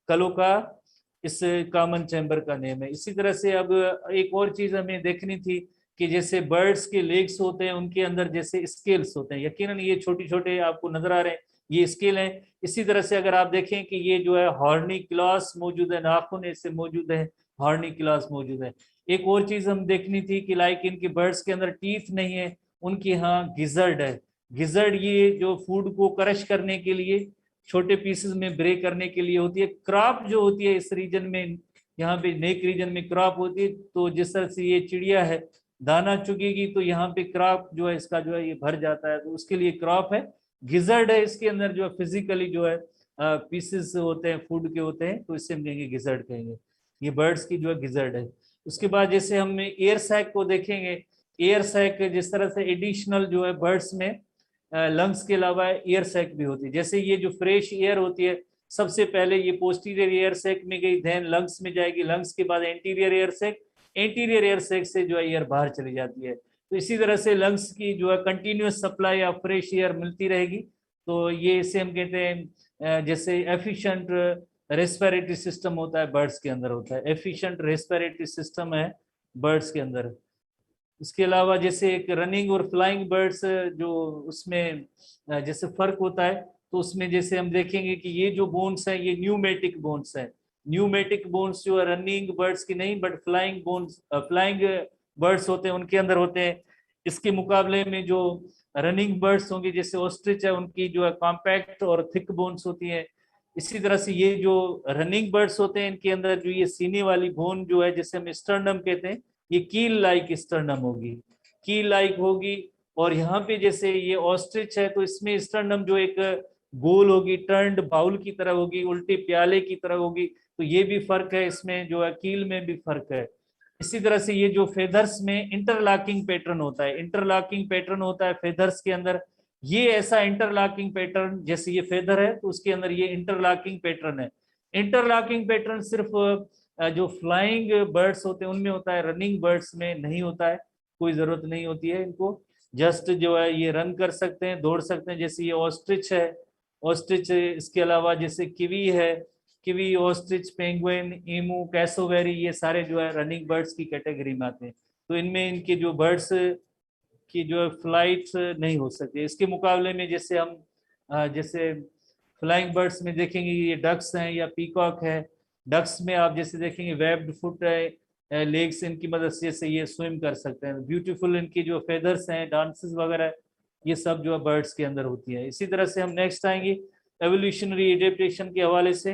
कलोका इस कॉमन चैम्बर का नेम है। इसी तरह से अब एक और चीज हमें देखनी थी कि जैसे बर्ड्स के लेग्स होते हैं, उनके अंदर जैसे स्केल्स होते हैं, यकीनन ये छोटे छोटे आपको नजर आ रहे हैं, ये स्केल हैं। इसी तरह से अगर आप देखें कि ये जो है हॉर्नी क्लॉस मौजूद है, नाखून इससे मौजूद है, हॉर्नी क्लॉस मौजूद है। एक और चीज हम देखनी थी कि लाइक इनके बर्ड्स के अंदर टीथ नहीं है, उनके यहाँ गिजर्ड है। गिजर्ड ये जो फूड को क्रश करने के लिए, छोटे पीसेस में ब्रेक करने के लिए होती है। क्रॉप जो होती है इस रीजन में, यहाँ पे नेक रीजन में क्रॉप होती है, तो जिस तरह से ये चिड़िया है दाना चुगेगी तो यहाँ पे क्रॉप जो है इसका जो है ये भर जाता है, तो उसके लिए क्रॉप है। गिजर्ड है इसके अंदर जो है फिजिकली जो है पीसेस होते हैं फूड के होते हैं, तो इससे हम कहेंगे गिजर्ड कहेंगे। ये बर्ड्स की जो है गिजर्ड है। उसके बाद जैसे हम एयर सैक को देखेंगे, एयर सैक जिस तरह से एडिशनल जो है बर्ड्स में लंग्स के अलावा एयर सैक भी होती है। जैसे ये जो फ्रेश एयर होती है, सबसे पहले ये पोस्टीरियर एयर सैक में गई, देन लंग्स में जाएगी, लंग्स के बाद anterior air sac, anterior air sac से जो है एयर बाहर चली जाती है। तो इसी तरह से लंग्स की जो है continuous supply of fresh air मिलती रहेगी। तो ये इसे हम कहते हैं जैसे एफिशिएंट रेस्पिरेटरी सिस्टम होता है बर्ड्स के अंदर, होता है एफिशिएंट रेस्पिरेटरी सिस्टम है बर्ड्स के अंदर। इसके अलावा जैसे एक रनिंग और फ्लाइंग बर्ड्स जो उसमें जैसे फर्क होता है, तो उसमें जैसे हम देखेंगे कि ये जो बोन्स है ये न्यूमेटिक बोन्स है। न्यूमेटिक बोन्स जो है रनिंग बर्ड्स की नहीं, but flying bones, flying birds होते हैं उनके अंदर होते हैं। इसके मुकाबले में जो रनिंग बर्ड्स होंगे जैसे ऑस्ट्रिच है, उनकी जो है कॉम्पैक्ट और थिक बोन्स होती है। इसी तरह से ये जो रनिंग बर्ड्स होते हैं इनके अंदर जो ये सीने वाली बोन जो है जिसे हम स्टर्नम कहते हैं, ये कील लाइक स्टर्नम होगी, कील लाइक होगी। और यहाँ पे जैसे ये ऑस्ट्रिच है तो इसमें स्टर्नम जो एक गोल होगी, टर्न्ड बाउल की तरह होगी, उल्टे प्याले की तरह होगी। तो ये भी फर्क है, इसमें जो है कील में भी फर्क है। इसी तरह से ये जो फेदर्स में इंटरलॉकिंग पैटर्न होता है, इंटरलॉकिंग पैटर्न होता है फेदर्स के अंदर, ये ऐसा इंटरलॉकिंग पैटर्न, जैसे ये फेदर है तो उसके अंदर ये इंटरलॉकिंग पैटर्न है। इंटरलॉकिंग पैटर्न सिर्फ जो फ्लाइंग बर्ड्स होते हैं उनमें होता है, रनिंग बर्ड्स में नहीं होता है, कोई जरूरत नहीं होती है इनको। जस्ट जो है ये रन कर सकते हैं, दौड़ सकते हैं। जैसे ये ऑस्ट्रिच है, ऑस्ट्रिच, इसके अलावा जैसे किवी है, किवी, ऑस्ट्रिच, पेंगुइन, ईमू, कैसोवेरी, ये सारे जो है रनिंग बर्ड्स की कैटेगरी में आते हैं। तो इनमें इनके जो बर्ड्स की जो है फ्लाइट नहीं हो सकती। इसके मुकाबले में जैसे हम जैसे फ्लाइंग बर्ड्स में देखेंगे ये डक्स हैं या पीकॉक है। डक्स में आप जैसे देखेंगे वेब्ड फुट है, लेग्स इनकी मदद से ये स्विम कर सकते हैं। ब्यूटीफुल इनकी जो फेदर्स हैं, डांसेस वगैरह, ये सब जो है बर्ड्स के अंदर होती है। इसी तरह से हम नेक्स्ट आएंगे एवोल्यूशनरी एडेप्टेशन के हवाले से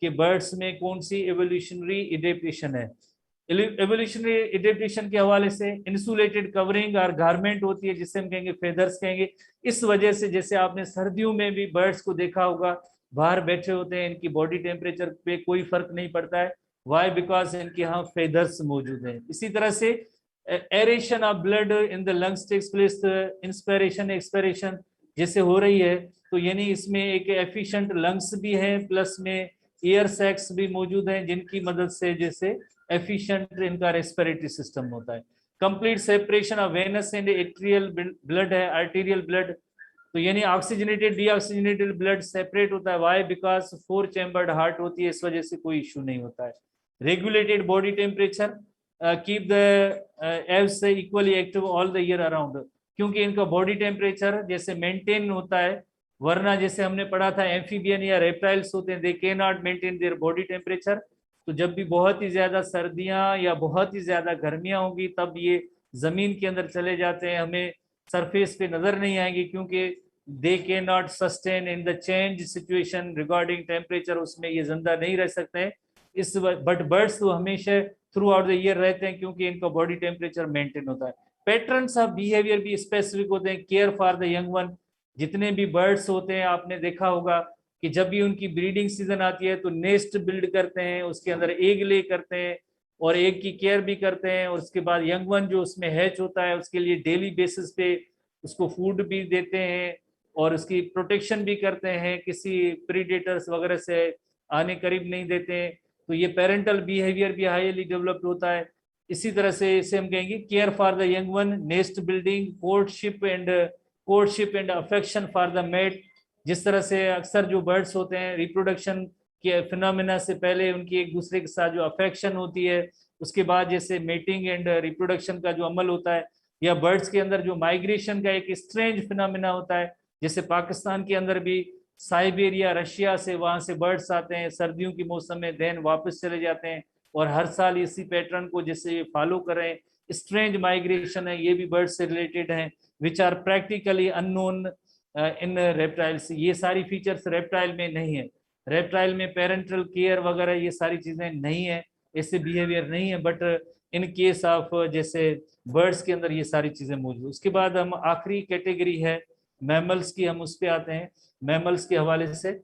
कि बर्ड्स में कौन सी एवोल्यूशनरी एडेप्टेशन है। एवोल्यूशनरी एडेप्टेशन के हवाले से इंसुलेटेड कवरिंग और गारमेंट होती है जिसे हम कहेंगे फेदर्स कहेंगे। इस वजह से जैसे आपने सर्दियों में भी बर्ड्स को देखा होगा, बाहर बैठे होते हैं, इनकी बॉडी टेम्परेचर पे कोई फर्क नहीं पड़ता है। वाई? बिकॉज इनके यहाँ फेदर्स मौजूद हैं। इसी तरह से aeration of blood in the lungs takes place, inspiration expiration जैसे हो रही है, तो यानी इसमें एक एफिशिएंट लंग्स भी है, प्लस में एयर सैक्स भी मौजूद हैं जिनकी मदद से जैसे एफिशिएंट इनका रेस्पिरेटरी सिस्टम होता है। Complete separation of venous and atrial blood है, आर्टीरियल ब्लड, तो यानी ऑक्सीजनेटेड डीऑक्सीजनेटेड ब्लड सेपरेट होता है। वाई? बिकॉज 4 चैम्बर्ड हार्ट होती है, इस वजह से कोई इश्यू नहीं होता है। Regulated body temperature, keep the Aves equally active all the year around, क्योंकि इनका बॉडी टेम्परेचर जैसे मेंटेन होता है, वरना जैसे हमने पढ़ा था एम्फीबियन या रेप्टाइल्स होते हैं, they can not maintain their body temperature. तो जब भी बहुत ही ज्यादा सर्दियां या बहुत ही ज्यादा गर्मियां होंगी तब ये जमीन के अंदर चले जाते हैं, हमें सरफेस पे नजर नहीं आएंगे, क्योंकि they can not sustain in the change situation regarding temperature, उसमें ये जिंदा नहीं रह सकते हैं। इस बट बर्ड्स तो हमेशा थ्रू आउट द ईयर रहते हैं क्योंकि इनका बॉडी टेम्परेचर मेंटेन होता है। पैटर्न्स ऑफ बिहेवियर भी स्पेसिफिक होते हैं। Care for the young one, जितने भी बर्ड्स होते हैं आपने देखा होगा कि जब भी उनकी ब्रीडिंग सीजन आती है तो नेस्ट बिल्ड करते हैं, उसके अंदर एग ले करते हैं और एग की केयर भी करते हैं, और उसके बाद यंग वन जो उसमें हैच होता है उसके लिए डेली बेसिस पे उसको फूड भी देते हैं और उसकी प्रोटेक्शन भी करते हैं, किसी प्रीडेटर्स वगैरह से आने करीब नहीं देते हैं। तो ये पेरेंटल बिहेवियर भी हाईली डेवलप्ड होता है। इसी तरह से इसे हम कहेंगे care for the young one, nest building, courtship and affection for the mate. जिस तरह से अक्सर जो बर्ड्स होते हैं रिप्रोडक्शन के फिनोमेना से पहले उनकी एक दूसरे के साथ जो अफेक्शन होती है, उसके बाद जैसे मेटिंग एंड रिप्रोडक्शन का जो अमल होता है, या बर्ड्स के अंदर जो माइग्रेशन का एक स्ट्रेंज फिनोमेना होता है, जैसे पाकिस्तान के अंदर भी साइबेरिया रशिया से वहां से बर्ड्स आते हैं सर्दियों के मौसम में, देन वापस चले जाते हैं और हर साल इसी पैटर्न को जैसे फॉलो कर रहे हैं। स्ट्रेंज माइग्रेशन है, ये भी बर्ड से रिलेटेड हैं, which are practically unknown in reptiles. ये सारी फीचर्स रेप्टाइल में नहीं है। रेप्टाइल में पेरेंटल केयर वगैरह ये सारी चीजें नहीं है, ऐसे बिहेवियर नहीं है, बट इन केस ऑफ जैसे बर्ड्स के अंदर ये सारी चीजें मौजूद। उसके बाद हम आखिरी कैटेगरी है मैमल्स की, हम उस पर आते हैं। मैमल्स के हवाले से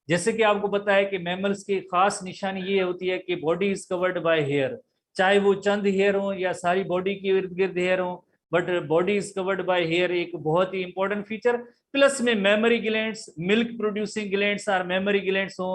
जैसे कि आपको पता है कि मैमल्स की खास निशानी ये होती है कि body is covered by hair, चाहे वो चंद हेयर हो या सारी बॉडी के इर्द गिर्द हेयर हो, but body is covered by hair एक बहुत ही इंपॉर्टेंट फीचर। प्लस में mammary glands, milk producing glands और मेमोरी ग्लैंड्स हो,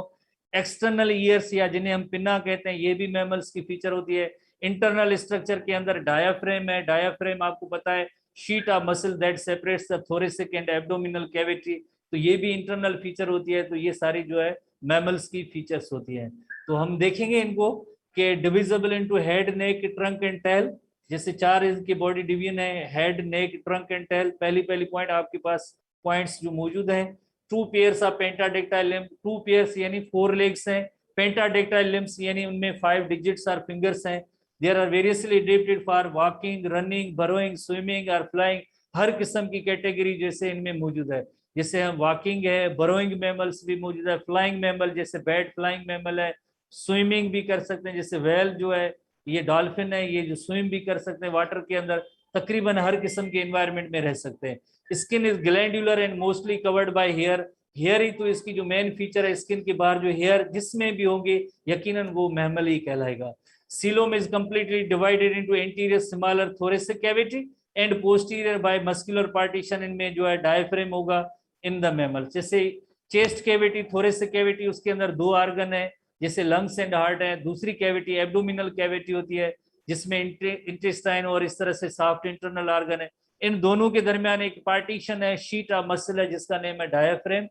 एक्सटर्नल ईयर्स या जिन्हें हम पिन्ना कहते हैं, ये भी मैमल्स की फीचर होती है। इंटरनल स्ट्रक्चर के अंदर डायाफ्रेम है, डायाफ्रेम आपको पता है sheet of muscle that separates the thoracic and abdominal cavity, तो ये भी इंटरनल फीचर होती है। तो ये सारी जो है मैमल्स की फीचर्स होती हैं। तो हम देखेंगे इनको कि divisible into head, neck, trunk and tail. जैसे चार इनकी बॉडी डिवीजन है, head, neck, trunk and tail. पहली पॉइंट आपके पास पॉइंट्स जो मौजूद हैं, two pairs of pentadactyl limb, two pairs यानी 4 लेग्स हैं, पेंटाडेक्टाइल लिम्ब्स यानी उनमें 5 डिजिट्स और फिंगर्स हैं। There are variously adapted for walking, running, burrowing, swimming और फ्लाइंग। हर किस्म की कैटेगरी जैसे इनमें मौजूद है, जैसे हम वॉकिंग है, बरोइंग मैमल्स भी मौजूद है, फ्लाइंग मैमल जैसे बैट फ्लाइंग मैमल है, स्विमिंग भी कर सकते हैं जैसे वेल जो है, ये डॉल्फिन है, ये जो स्विम भी कर सकते हैं वाटर के अंदर, तकरीबन हर किस्म के एनवायरनमेंट में रह सकते हैं। Skin is glandular and mostly covered by hair. Hair ही तो इसकी जो मेन फीचर है, स्किन के बाहर जो हेयर जिसमें भी होंगे यकीनन वो मैमल ही कहलाएगा। Coelom is completely divided into anterior smaller thoracic cavity and posterior by muscular partition. इनमें जो है डायफ्रेम होगा इन द मैमल। जैसे चेस्ट कैविटी, थोरेसिक कैविटी, उसके अंदर 2 आर्गन है जैसे लंग्स एंड हार्ट है। दूसरी कैविटी एब्डोमिनल कैविटी होती है जिसमें इंटेस्टाइन और इस तरह से सॉफ्ट इंटरनल आर्गन है। इन दोनों के दरमियान एक पार्टीशन है, शीट ऑफ मसल है जिसका नेम है डायाफ्रेम।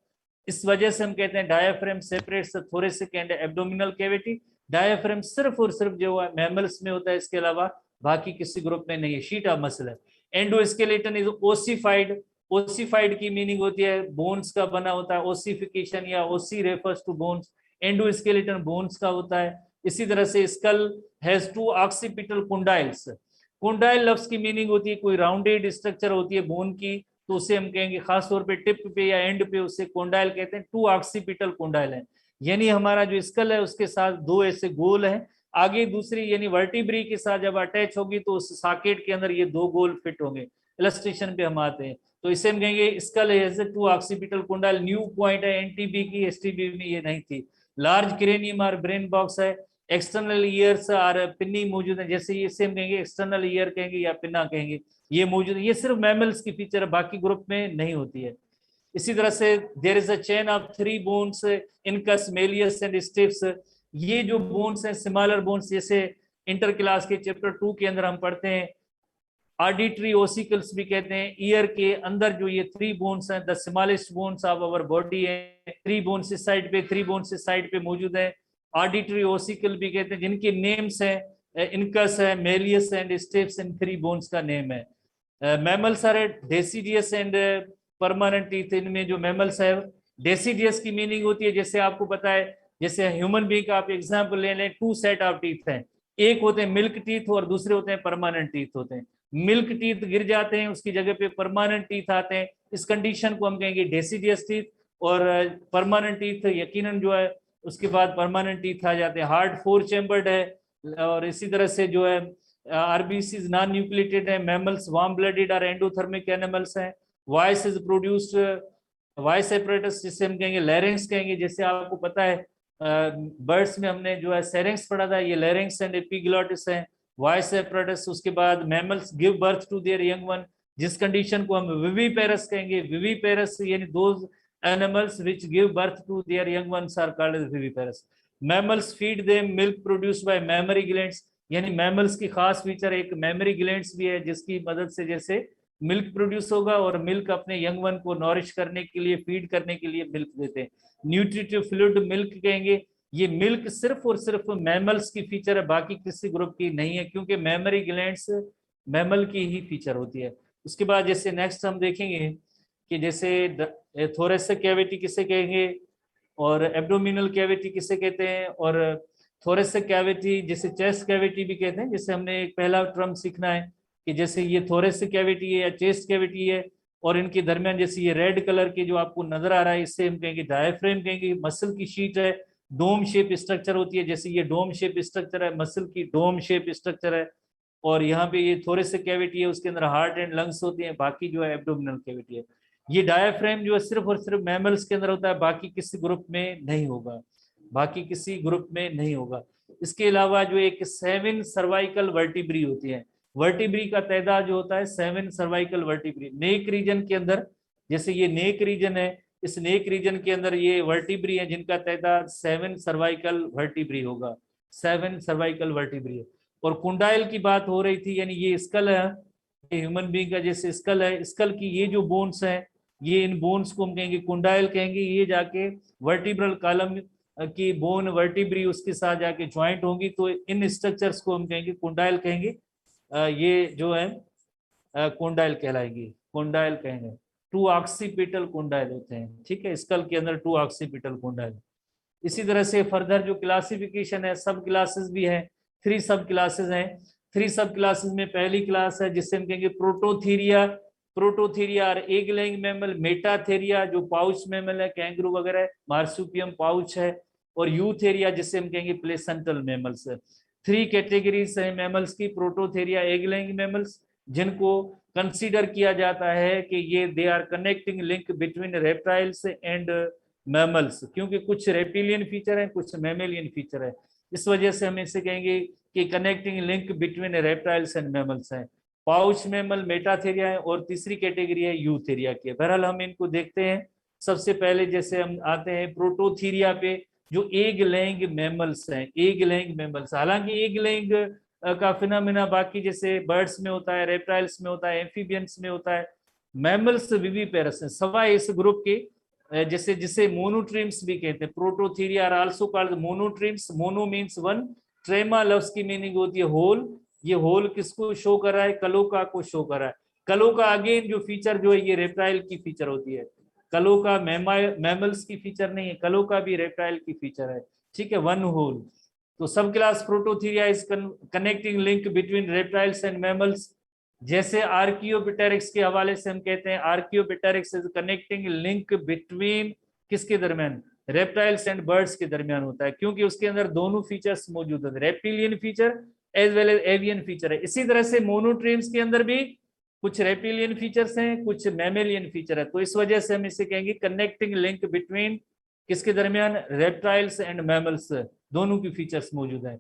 इस वजह से हम कहते हैं diaphragm separates the thoracic and abdominal cavity. Diaphragm सिर्फ और सिर्फ जो है मैमल्स में होता है, इसके अलावा बाकी किसी ग्रुप में नहीं है। शीट ऑफ मसल है। Endoskeleton is ossified. ओसिफाइड की मीनिंग होती है बोन्स का बना होता है, ओसिफिकेशन या ossi refers to bones. Endoskeleton bones का होता है। इसी तरह से skull has 2 occipital condyles. Condyle लफ्ज की मीनिंग होती है कोई राउंडेड स्ट्रक्चर होती है बोन की, तो उसे हम कहेंगे खासतौर पे टिप पे या एंड पे उसे कोंडाइल कहते हैं। 2 ऑक्सीपिटल कोंडाइल है, यानी हमारा जो स्कल है उसके साथ 2 ऐसे गोल हैं, आगे दूसरी यानी वर्टिब्री के साथ जब अटैच होगी तो उस सॉकेट के अंदर ये 2 गोल फिट होंगे। इलस्ट्रेशन पे हम आते हैं तो इसे हम कहेंगे skull has 2 occipital condyle. New point है एनटीबी की, एसटीबी में ये नहीं थी। लार्ज क्रेनियम और ब्रेन बॉक्स है। एक्सटर्नल ईयर्स और पिन्नी मौजूद है, जैसे ये सेम कहेंगे एक्सटर्नल ईयर कहेंगे या पिन्ना कहेंगे, ये मौजूद है। ये सिर्फ मैमल्स की फीचर है, बाकी ग्रुप में नहीं होती है। इसी तरह से there is a chain of 3 bones, incus, malleus and stapes. ये जो बोन्स हैं स्मॉलर बोन्स, जैसे इंटर क्लास के चैप्टर 2 के अंदर हम पढ़ते हैं ऑडिटरी ओसिकल्स भी कहते हैं। ईयर के अंदर जो ये 3 बोन्स हैं, the smallest bones of our body है। 3 बोन्स इस साइड पे, 3 बोन्स इस साइड पे मौजूद है। ऑडिटरी ओसिकल भी कहते हैं, जिनके नेम्स हैं इनकस है, मेलियस एंड स्टिफ्स, इन 3 बोन्स का नेम है। Mammals are deciduous and permanent teeth. इनमें जो मैमल्स है, डेसिडियस की मीनिंग होती है जैसे आपको पता है, जैसे ह्यूमन बीइंग का आप एग्जांपल ले लें, 2 सेट ऑफ टीथ हैं, एक होते हैं मिल्क टीथ और दूसरे होते हैं परमानेंट टीथ होते हैं। मिल्क टीथ गिर जाते हैं, उसकी जगह पे परमानेंट टीथ आते हैं, इस कंडीशन को हम कहेंगे डेसिडियस टीथ। और परमानेंट टीथ यकीनन जो है उसके बाद परमानेंट टीथ आ जाते हैं। हार्ट 4 चैम्बर्ड है। और इसी तरह से जो है आरबीसी नॉन न्यूक्लिएटेड है। मैमल्स वार्म ब्लडेड और एंडोथर्मिक एनिमल्स हैं। Voice is produced, voice apparatus जिसे हम कहेंगे लैरिंक्स कहेंगे। जैसे आपको पता है बर्ड्स में हमने जो है सेरेंक्स पढ़ा था, ये लैरिंक्स एंड एपिग्लॉटिस है। वॉइस एपरेटस, उसके बाद mammals give birth to their young one, जिस कंडीशन को हम विविपेरस कहेंगे। विविपेरस यानी those animals which give birth to their young ones are called as viviparous. Mammals feed them milk produced by mammary glands, यानी mammals की खास feature एक mammary glands भी है, जिसकी मदद से जैसे मिल्क प्रोड्यूस होगा और मिल्क अपने यंग वन को नॉरिश करने के लिए, फीड करने के लिए मिल्क देते हैं। न्यूट्रिटिव फ्लूइड मिल्क कहेंगे। ये मिल्क सिर्फ और सिर्फ मैमल्स की फीचर है, बाकी किसी ग्रुप की नहीं है, क्योंकि मेमोरी ग्लैंड्स मैमल की ही फीचर होती है। उसके बाद जैसे नेक्स्ट हम देखेंगे कि जैसे थोरेसिक कैविटी किसे कहेंगे और एब्डोमिनल कैविटी किसे कहते हैं, और थोरेसिक कैविटी जिसे चेस्ट कैविटी भी कहते हैं। जैसे हमने एक पहला टर्म सीखना है कि जैसे ये थोरेसिक कैविटी है या चेस्ट कैविटी है, और इनके दरमियान जैसे ये रेड कलर के जो आपको नजर आ रहा है, इससे हम कहेंगे डायफ्रेम कहेंगे। मसल की शीट है, डोम शेप स्ट्रक्चर होती है, जैसे ये डोम शेप स्ट्रक्चर है, मसल की डोम शेप स्ट्रक्चर है। और यहाँ पे ये थोरेसिक कैविटी है, उसके अंदर हार्ट एंड लंग्स होते हैं, बाकी जो है एब्डोमिनल कैविटी है। ये डायफ्रेम जो है सिर्फ और सिर्फ मैमल्स के अंदर होता है, बाकी किसी ग्रुप में नहीं होगा, बाकी किसी ग्रुप में नहीं होगा। इसके अलावा जो एक 7 सर्वाइकल वर्टिब्री होती है। वर्टिब्री का तादाद जो होता है 7 सर्वाइकल वर्टिब्री नेक रीजन के अंदर। जैसे ये नेक रीजन है, इस नेक रीजन के अंदर ये वर्टिब्री है जिनका तादाद 7 सर्वाइकल वर्टिब्री होगा, 7 सर्वाइकल वर्टिब्री है। और कुंडाइल की बात हो रही थी, यानी ये स्कल है, ये ह्यूमन बीइंग का जैसे स्कल है, स्कल की ये जो बोन्स है, ये इन बोन्स को हम कहेंगे कुंडाइल कहेंगे। ये जाके वर्टिब्रल कॉलम की बोन वर्टिब्री उसके साथ जाके ज्वाइंट होंगी, तो इन स्ट्रक्चर्स को हम कहेंगे कुंडाइल कहेंगे। ये जो है कोंडाइल कहलाएगी, कोंडाइल कहेंगे। 2 ऑक्सीपिटल कोंडाइल होते हैं, ठीक है, स्कल के अंदर 2 ऑक्सीपिटल कोंडाइल। इसी तरह से फर्दर जो क्लासिफिकेशन है, सब क्लासेस भी है, 3 सब क्लासेस हैं। 3 सब क्लासेस में पहली क्लास है जिससे हम कहेंगे प्रोटोथीरिया। प्रोटोथीरिया और एग लेइंग मैमल। मेटाथेरिया जो पाउच मैमल है, कैंगरू वगैरह, मार्सुपियम पाउच है। और यूथेरिया जिससे हम कहेंगे प्लेसेंटल मैमल्स है। 3 कैटेगरीज है मैमल्स की, प्रोटोथेरिया, एग लेइंग मैमल्स, जिनको कंसीडर किया जाता है कि ये they are connecting link between reptiles and mammals, क्योंकि कुछ रेप्टिलियन फीचर है, कुछ मैमेलियन फीचर है। इस वजह से हम इसे कहेंगे कि connecting link between reptiles and mammals हैं। पाउच मैमल, मेटाथेरिया है, और तीसरी कैटेगरी है यूथेरिया की। बहरहाल हम इनको देखते हैं। सबसे पहले जैसे हम आते हैं प्रोटोथीरिया पे, जो एग लेइंग मैमल्स हैं, एग लेइंग मैमल्स। हालांकि एग लेइंग का फिनोमेना बाकी जैसे बर्ड्स में होता है, रेप्टाइल्स में होता है, एम्फीबियंस में होता है, मैमल्स विविपेरस है सवाए इस ग्रुप के, जैसे जिसे मोनोट्रीम्स भी कहते हैं। Prototheria are also called monotremes. Mono means one, trema लफ्ज की मीनिंग होती है होल। ये होल किसको शो कर रहा है? कलोका को शो कर रहा है। कलोका अगेन जो फीचर जो है ये रेप्टाइल की फीचर होती है। कलोका मैमल्स की फीचर नहीं है, कलोका भी रेप्टाइल की फीचर है, ठीक है, वन होल। तो sub class prototheria is connecting link between reptiles and mammals. जैसे आर्कियोपिटेरिक्स के हवाले से हम कहते हैं archaeopteryx is connecting link between किसके दरमियान? रेप्टाइल्स एंड बर्ड्स के दरमियान होता है, क्योंकि उसके अंदर दोनों फीचर्स मौजूद है, reptilian feature as well as avian feature है। इसी तरह से मोनोट्रीम्स के अंदर भी कुछ रेप्टिलियन फीचर्स हैं, कुछ मैमेलियन फीचर है। तो इस वजह से हम इसे कहेंगे कनेक्टिंग लिंक बिटवीन किसके दरमियान? रेप्टाइल्स एंड मैमल्स, दोनों की फीचर्स मौजूद है।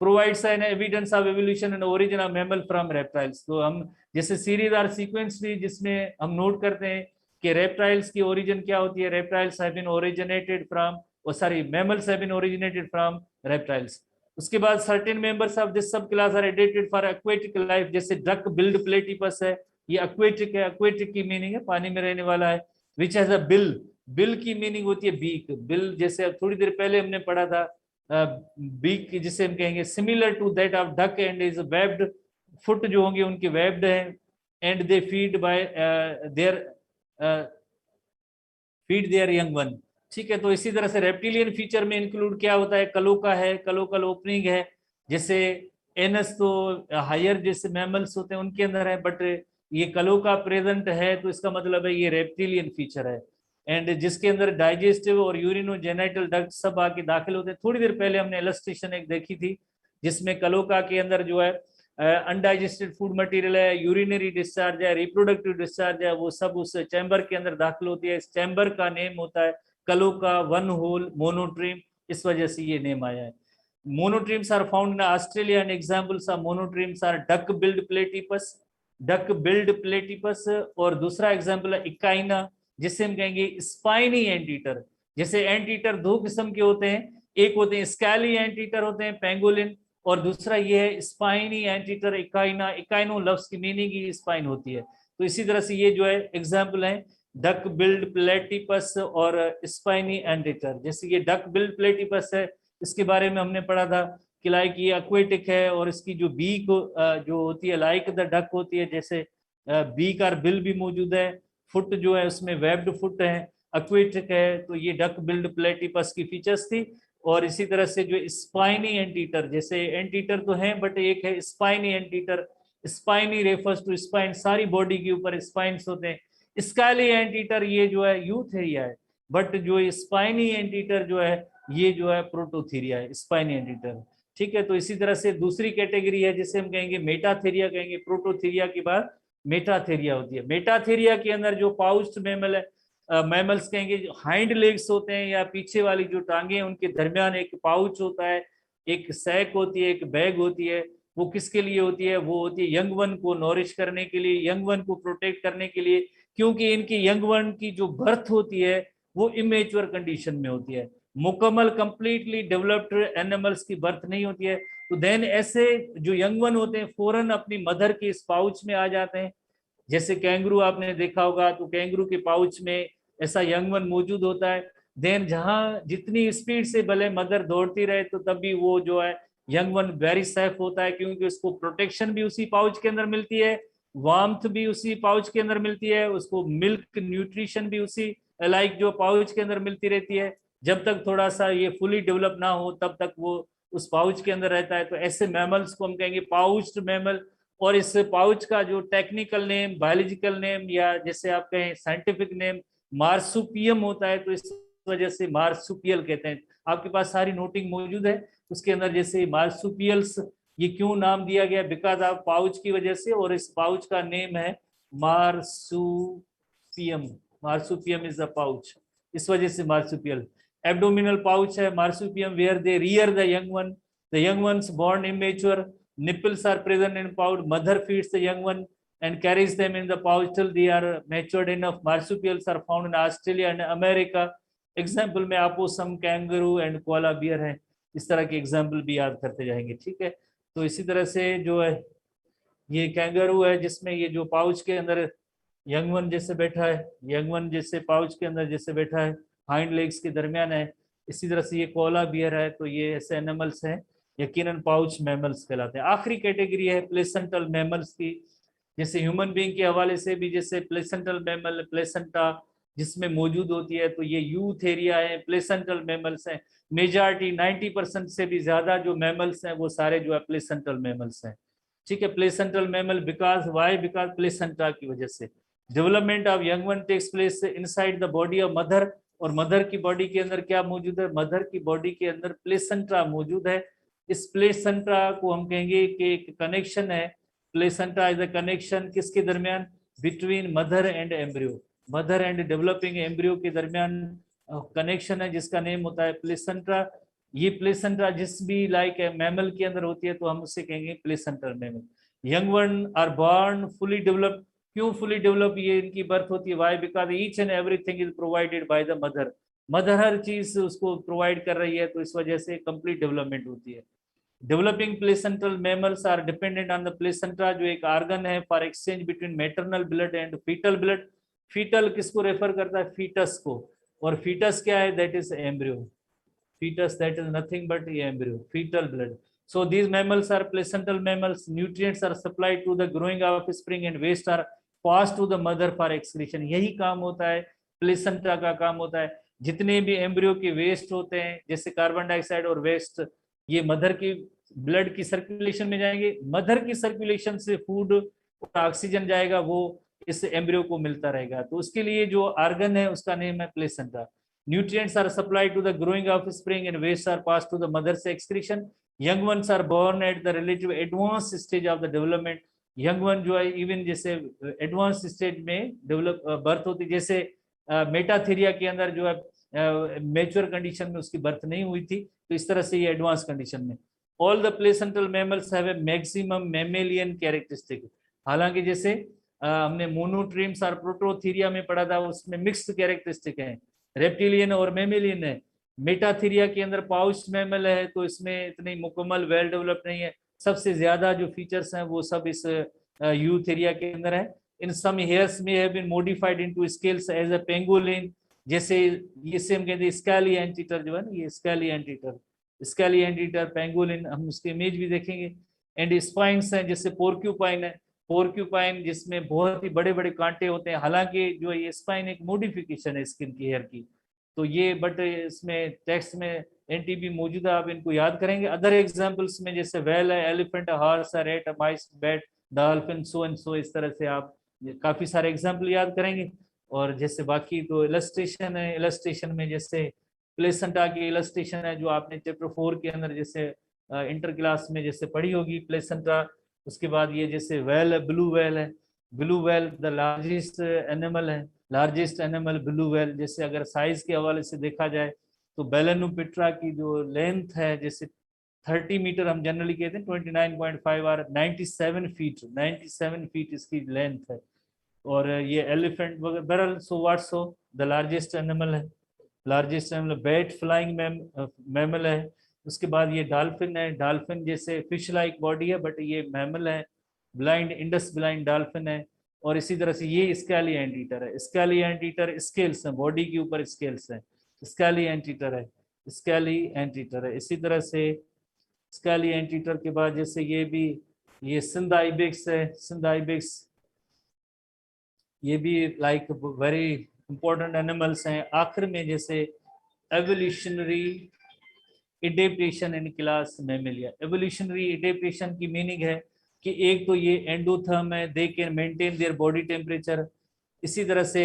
Provides an evidence of evolution and origin of mammal from reptiles. तो हम जैसे सीरीज आर सीक्वेंस भी जिसमें हम नोट करते हैं कि रेप्टाइल्स की ओरिजिन क्या होती है, reptiles have been originated from, sorry mammals have been originated from reptiles. उसके बाद certain members of this sub class are adapted for aquatic life, जैसे डक बिल्ड प्लेटिपस है, ये एक्वेटिक है, एक्वेटिक की मीनिंग है पानी में रहने वाला है। Which has a bill, bill की मीनिंग होती है बीक, बिल जैसे थोड़ी देर पहले हमने पढ़ा था बीक जिसे हम कहेंगे similar to that of duck and is webbed, foot जो होंगे उनके वेब्ड हैं, and they feed by their feed their young one, ठीक है। तो इसी तरह से रेप्टिलियन फीचर में इंक्लूड क्या होता है? कलोका है, कलोकल ओपनिंग है, जैसे एनस तो हायर जैसे मैमल्स होते हैं उनके अंदर है, बट ये कलोका प्रेजेंट है तो इसका मतलब है ये रेप्टिलियन फीचर है। एंड जिसके अंदर डाइजेस्टिव और यूरिनोजेनिटल डक्ट सब आके दाखिल होते हैं। थोड़ी देर पहले हमने इलस्ट्रेशन एक देखी थी जिसमें कलोका के अंदर जो है अनडाइजेस्टेड फूड मटेरियल है, यूरिनरी डिस्चार्ज है, रिप्रोडक्टिव डिस्चार्ज है, वो सब उस चैम्बर के अंदर दाखिल होती है। इस चैम्बर का नेम होता है कलोका वन होल मोनोट्रीम, इस वजह से ये नेम आया है। Monotremes are found in Australia and examples of monotremes are duck billed platypus, duck billed platypus, और दूसरा एग्जांपल है इकाइना, जिसे हम कहेंगे स्पाइनी एंटीटर। जैसे एंटीटर दो किस्म के होते हैं, एक होते हैं स्कैली एंटीटर होते हैं पेंगोलिन, और दूसरा ये है स्पाइनी एंटीटर इकाइना। इकाइनो लफ्ज की मीनिंग ही स्पाइन होती है। तो इसी तरह से ये जो है एग्जाम्पल है डक बिल्ड प्लेटिपस और स्पाइनी एंटीटर। जैसे ये डक बिल्ड प्लेटिपस है, इसके बारे में हमने पढ़ा था कि लाइक ये एक्वेटिक है, और इसकी जो बीक जो होती है लाइक द डक होती है, जैसे बीक और बिल भी मौजूद है, फुट जो है उसमें वेब्ड फुट है, एक्वेटिक है। तो ये डक बिल्ड प्लेटिपस की फीचर्स थी। और इसी तरह से जो स्पाइनी एंटीटर, जैसे एंटीटर तो है बट एक है spiny anteater, spiny refers to spine, सारी बॉडी के ऊपर स्पाइन्स होते हैं। स्काली एंटीटर ये जो है यूथेरिया है, बट जो स्पाइनी एंटीटर जो है ये जो है प्रोटोथीरिया है, स्पाइनी एंटीटर। ठीक है, तो इसी तरह से दूसरी कैटेगरी है जिसे हम कहेंगे मेटाथेरिया कहेंगे। प्रोटोथीरिया के बाद मेटाथेरिया होती है। मेटाथेरिया के अंदर जो पाउच्ड मैमल है, मैमल्स कहेंगे हाइंड लेग्स होते हैं या पीछे वाली जो टांगे हैं उनके दरमियान एक पाउच होता है, एक सैक होती है, एक बैग होती है। वो किसके लिए होती है? वो होती है यंग वन को नॉरिश करने के लिए, यंग वन को प्रोटेक्ट करने के लिए, क्योंकि इनकी यंग वन की जो बर्थ होती है वो इमेच्योर कंडीशन में होती है। मुकम्मल कंप्लीटली डेवलप्ड एनिमल्स की बर्थ नहीं होती है। तो देन ऐसे जो यंग वन होते हैं फौरन अपनी मदर के इस पाउच में आ जाते हैं। जैसे कैंगरू आपने देखा होगा, तो कैंगरू के पाउच में ऐसा यंग वन मौजूद होता है। देन जहां जितनी स्पीड से भले मदर दौड़ती रहे तो तभी वो जो है यंग वन वेरी सेफ होता है, क्योंकि उसको प्रोटेक्शन भी उसी पाउच के अंदर मिलती है, वार्मथ भी उसी पाउच के अंदर मिलती है, उसको मिल्क न्यूट्रिशन भी उसी लाइक जो पाउच के अंदर मिलती रहती है। जब तक थोड़ा सा ये फुली डेवलप ना हो तब तक वो उस पाउच के अंदर रहता है। तो ऐसे मैमल्स को हम कहेंगे पाउच्ड मैमल। और इस पाउच का जो टेक्निकल नेम, बायोलॉजिकल नेम, या जैसे आप कहें साइंटिफिक नेम मार्सुपियम होता है। तो इस वजह से मार्सुपियल कहते हैं। आपके पास सारी नोटिंग मौजूद है उसके अंदर, जैसे मार्सुपियल्स ये क्यों नाम दिया गया, बिकॉज ऑफ पाउच की वजह से, और इस पाउच का नेम है marsupium. Marsupium is the pouch, इस वजह से मार्सुपियल। एब्डोमिनल पाउच है marsupium, where they rear the young one, the young ones born immature, nipples are present in pouch, mother feeds the young one and carries them in the pouch till they are matured enough. Marsupials are found in Australia and America. Example में अपोसम, kangaroo and koala beer है। इस तरह के example भी याद करते जाएंगे। ठीक है, तो इसी तरह से जो है ये कैंगरू है जिसमें ये जो पाउच के अंदर यंग वन जैसे बैठा है, यंग वन जैसे पाउच के अंदर जैसे बैठा है, हाइंड लेग्स के दरमियान है। इसी तरह से ये कोला बियर है। तो ये ऐसे एनिमल्स हैं यकीनन पाउच मैमल्स कहलाते हैं। आखिरी कैटेगरी है प्लेसेंटल मैमल्स की। जैसे ह्यूमन बीइंग के हवाले से भी जैसे प्लेसेंटल मैमल, प्लेसेंटा जिसमें मौजूद होती है, तो ये यूथेरिया है, प्लेसेंटल मैमल्स हैं। मेजॉरिटी 90% से भी ज्यादा जो मैमल्स हैं वो सारे जो है प्लेसेंटल मैमल्स हैं। ठीक है, placental mammal because why, because placenta की वजह से development of young one takes place inside the body of mother. और मदर की बॉडी के अंदर क्या मौजूद है? मदर की बॉडी के अंदर प्लेसेंटा मौजूद है। इस प्लेसेंटा को हम कहेंगे कि एक कनेक्शन है। प्लेसेंटा इज द कनेक्शन किसके दरमियान? Between mother and embryo, mother and developing embryo के दरमियान कनेक्शन है जिसका नेम होता है प्लेसेंटा। ये प्लेसेंटा जिस भी लाइक मैमल के अंदर होती है तो हम उसे कहेंगे placental mammal. Young one are born fully developed. क्यों फुली डेवलप ये इनकी बर्थ होती है? Why, because each and everything is provided by the mother. Mother हर चीज उसको प्रोवाइड कर रही है, तो इस वजह से कंप्लीट डेवलपमेंट होती है। Developing placental mammals are dependent on the placenta, जो एक ऑर्गन है for exchange between maternal blood and foetal blood. Foetal किसको रेफर करता है? फीटस को। और फीटस क्या है? That is embryo. Foetus that is nothing but embryo, foetal blood. So these mammals are placental mammals. Nutrients are supplied to the growing offspring and waste are passed to the mother for excretion. यही काम होता है placenta का, काम होता है। जितने भी एम्ब्रियो के वेस्ट होते हैं जैसे कार्बन डाइऑक्साइड और वेस्ट, ये मदर की ब्लड की सर्कुलेशन में जाएंगे। मदर की सर्कुलेशन से फूड और ऑक्सीजन जाएगा, वो इस एम्ब्रियो को मिलता रहेगा। तो उसके लिए जो ऑर्गन है उसका नेम है placenta. Nutrients are supplied to the growing offspring and waste are passed to the mother's excretion. Young ones are born at the relative advance stage of the development. Young one जो है even जैसे advance stage में develop birth होती, जैसे Metatheria के अंदर जो है मेच्योर कंडीशन में उसकी बर्थ नहीं हुई थी, तो इस तरह से ये एडवांस कंडीशन में। All the placental mammals have a maximum mammalian characteristic. हालांकि जैसे हमने मोनोट्रीम्स और प्रोटोथीरिया में पढ़ा था, उसमें मिक्स्ड कैरेक्टरिस्टिक है, रेप्टिलियन और मैमेलियन है। मेटाथीरिया के अंदर पाउच्ड मैमल है, तो इसमें इतनी मुकम्मल वेल डेवलप्ड नहीं है। सबसे ज्यादा जो फीचर्स हैं वो सब इस यूथेरिया के अंदर है। इन सम हेयर्स में have been modified into scales as a pangolin, जैसे इसे हम कहते हैं स्कैली एंटीटर जो है ना, ये स्कैली एंटीटर, स्कैली एंटीटर पेंगोलिन, हम उसकी इमेज भी देखेंगे। एंड स्पाइन्स हैं, जैसे पोर्क्यूपाइन है, पोर्क्यूपाइन जिसमें बहुत ही बड़े बड़े कांटे होते हैं। हालांकि जो ये स्पाइन एक मॉडिफिकेशन है स्किन की हेयर की, तो ये बट इसमें टेक्स्ट में एनटीबी मौजूद है, आप इनको याद करेंगे। अदर एग्जांपल्स में जैसे वेल है, elephant, horse, rat, mice, bat, dolphin, so and so, इस तरह से आप काफी सारे एग्जांपल याद करेंगे। और जैसे बाकी तो इलस्ट्रेशन है, इलस्ट्रेशन में जैसे प्लेसेंटा की इलस्ट्रेशन है जो आपने चैप्टर 4 के अंदर जैसे इंटर क्लास में जैसे पढ़ी होगी प्लेसेंटा। उसके बाद ये जैसे वेल है, ब्लू वेल है, blue whale the largest animal है, लार्जेस्ट एनिमल ब्लू वेल। जैसे अगर साइज के हवाले से देखा जाए तो बेलेनुपिट्रा की जो लेंथ है, जैसे 30 मीटर हम जनरली कहते हैं, 29.5 और 97 फीट, 97 फीट इसकी लेंथ है। और ये एलिफेंट वगैरह बहरल, so what so the largest animal है, largest animal bat flying mammal है। उसके बाद ये डॉल्फिन है, डॉल्फिन जैसे फिश लाइक बॉडी है बट ये मैमल है, ब्लाइंड इंडस ब्लाइंड डॉल्फिन है। और इसी तरह से ये स्कैली एंटीटर है, स्कैली एंटीटर स्केल्स है, बॉडी के ऊपर स्केल्स है, स्कैली एंटीटर है, स्कैली एंटीटर है। इसी तरह से स्कैली एंटीटर के बाद जैसे ये भी, ये सिंध आइबेक्स है, सिंध आइबेक्स, ये भी लाइक वेरी इंपॉर्टेंट एनिमल्स हैं। आखिर में जैसे evolutionary adaptation in class Mammalia. Evolutionary adaptation की मीनिंग है कि एक तो ये एंडोथर्म है, they can maintain their body temperature. इसी तरह से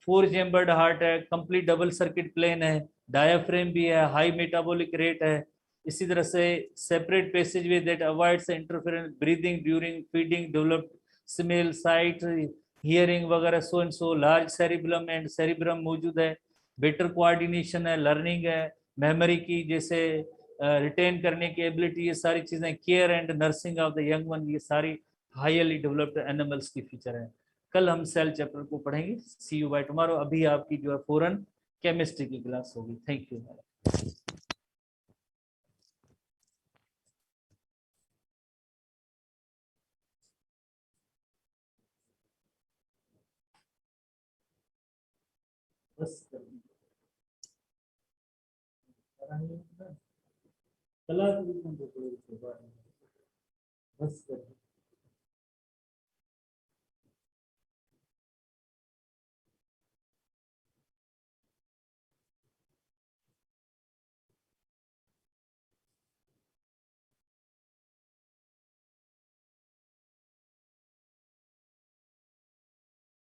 फोर चेम्बर्ड हार्ट है, कंप्लीट डबल सर्किट प्लेन है, डायाफ्रेम भी है, हाई मेटाबॉलिक रेट है। इसी तरह से separate passageway that avoids interference breathing during feeding, developed smell, sight, hearing वगैरह, so and so. Large cerebrum and cerebrum मौजूद है, बेटर कोऑर्डिनेशन है, लर्निंग है, मेमोरी की जैसे रिटेन करने की एबिलिटी, ये सारी चीजें, care and nursing of the young one, ये सारी हाईली डेवलप्ड एनिमल्स की फीचर है। कल हम सेल चैप्टर को पढ़ेंगे। See you bye tomorrow. अभी आपकी जो है फौरन केमिस्ट्री की क्लास होगी। Thank you. बस कला बस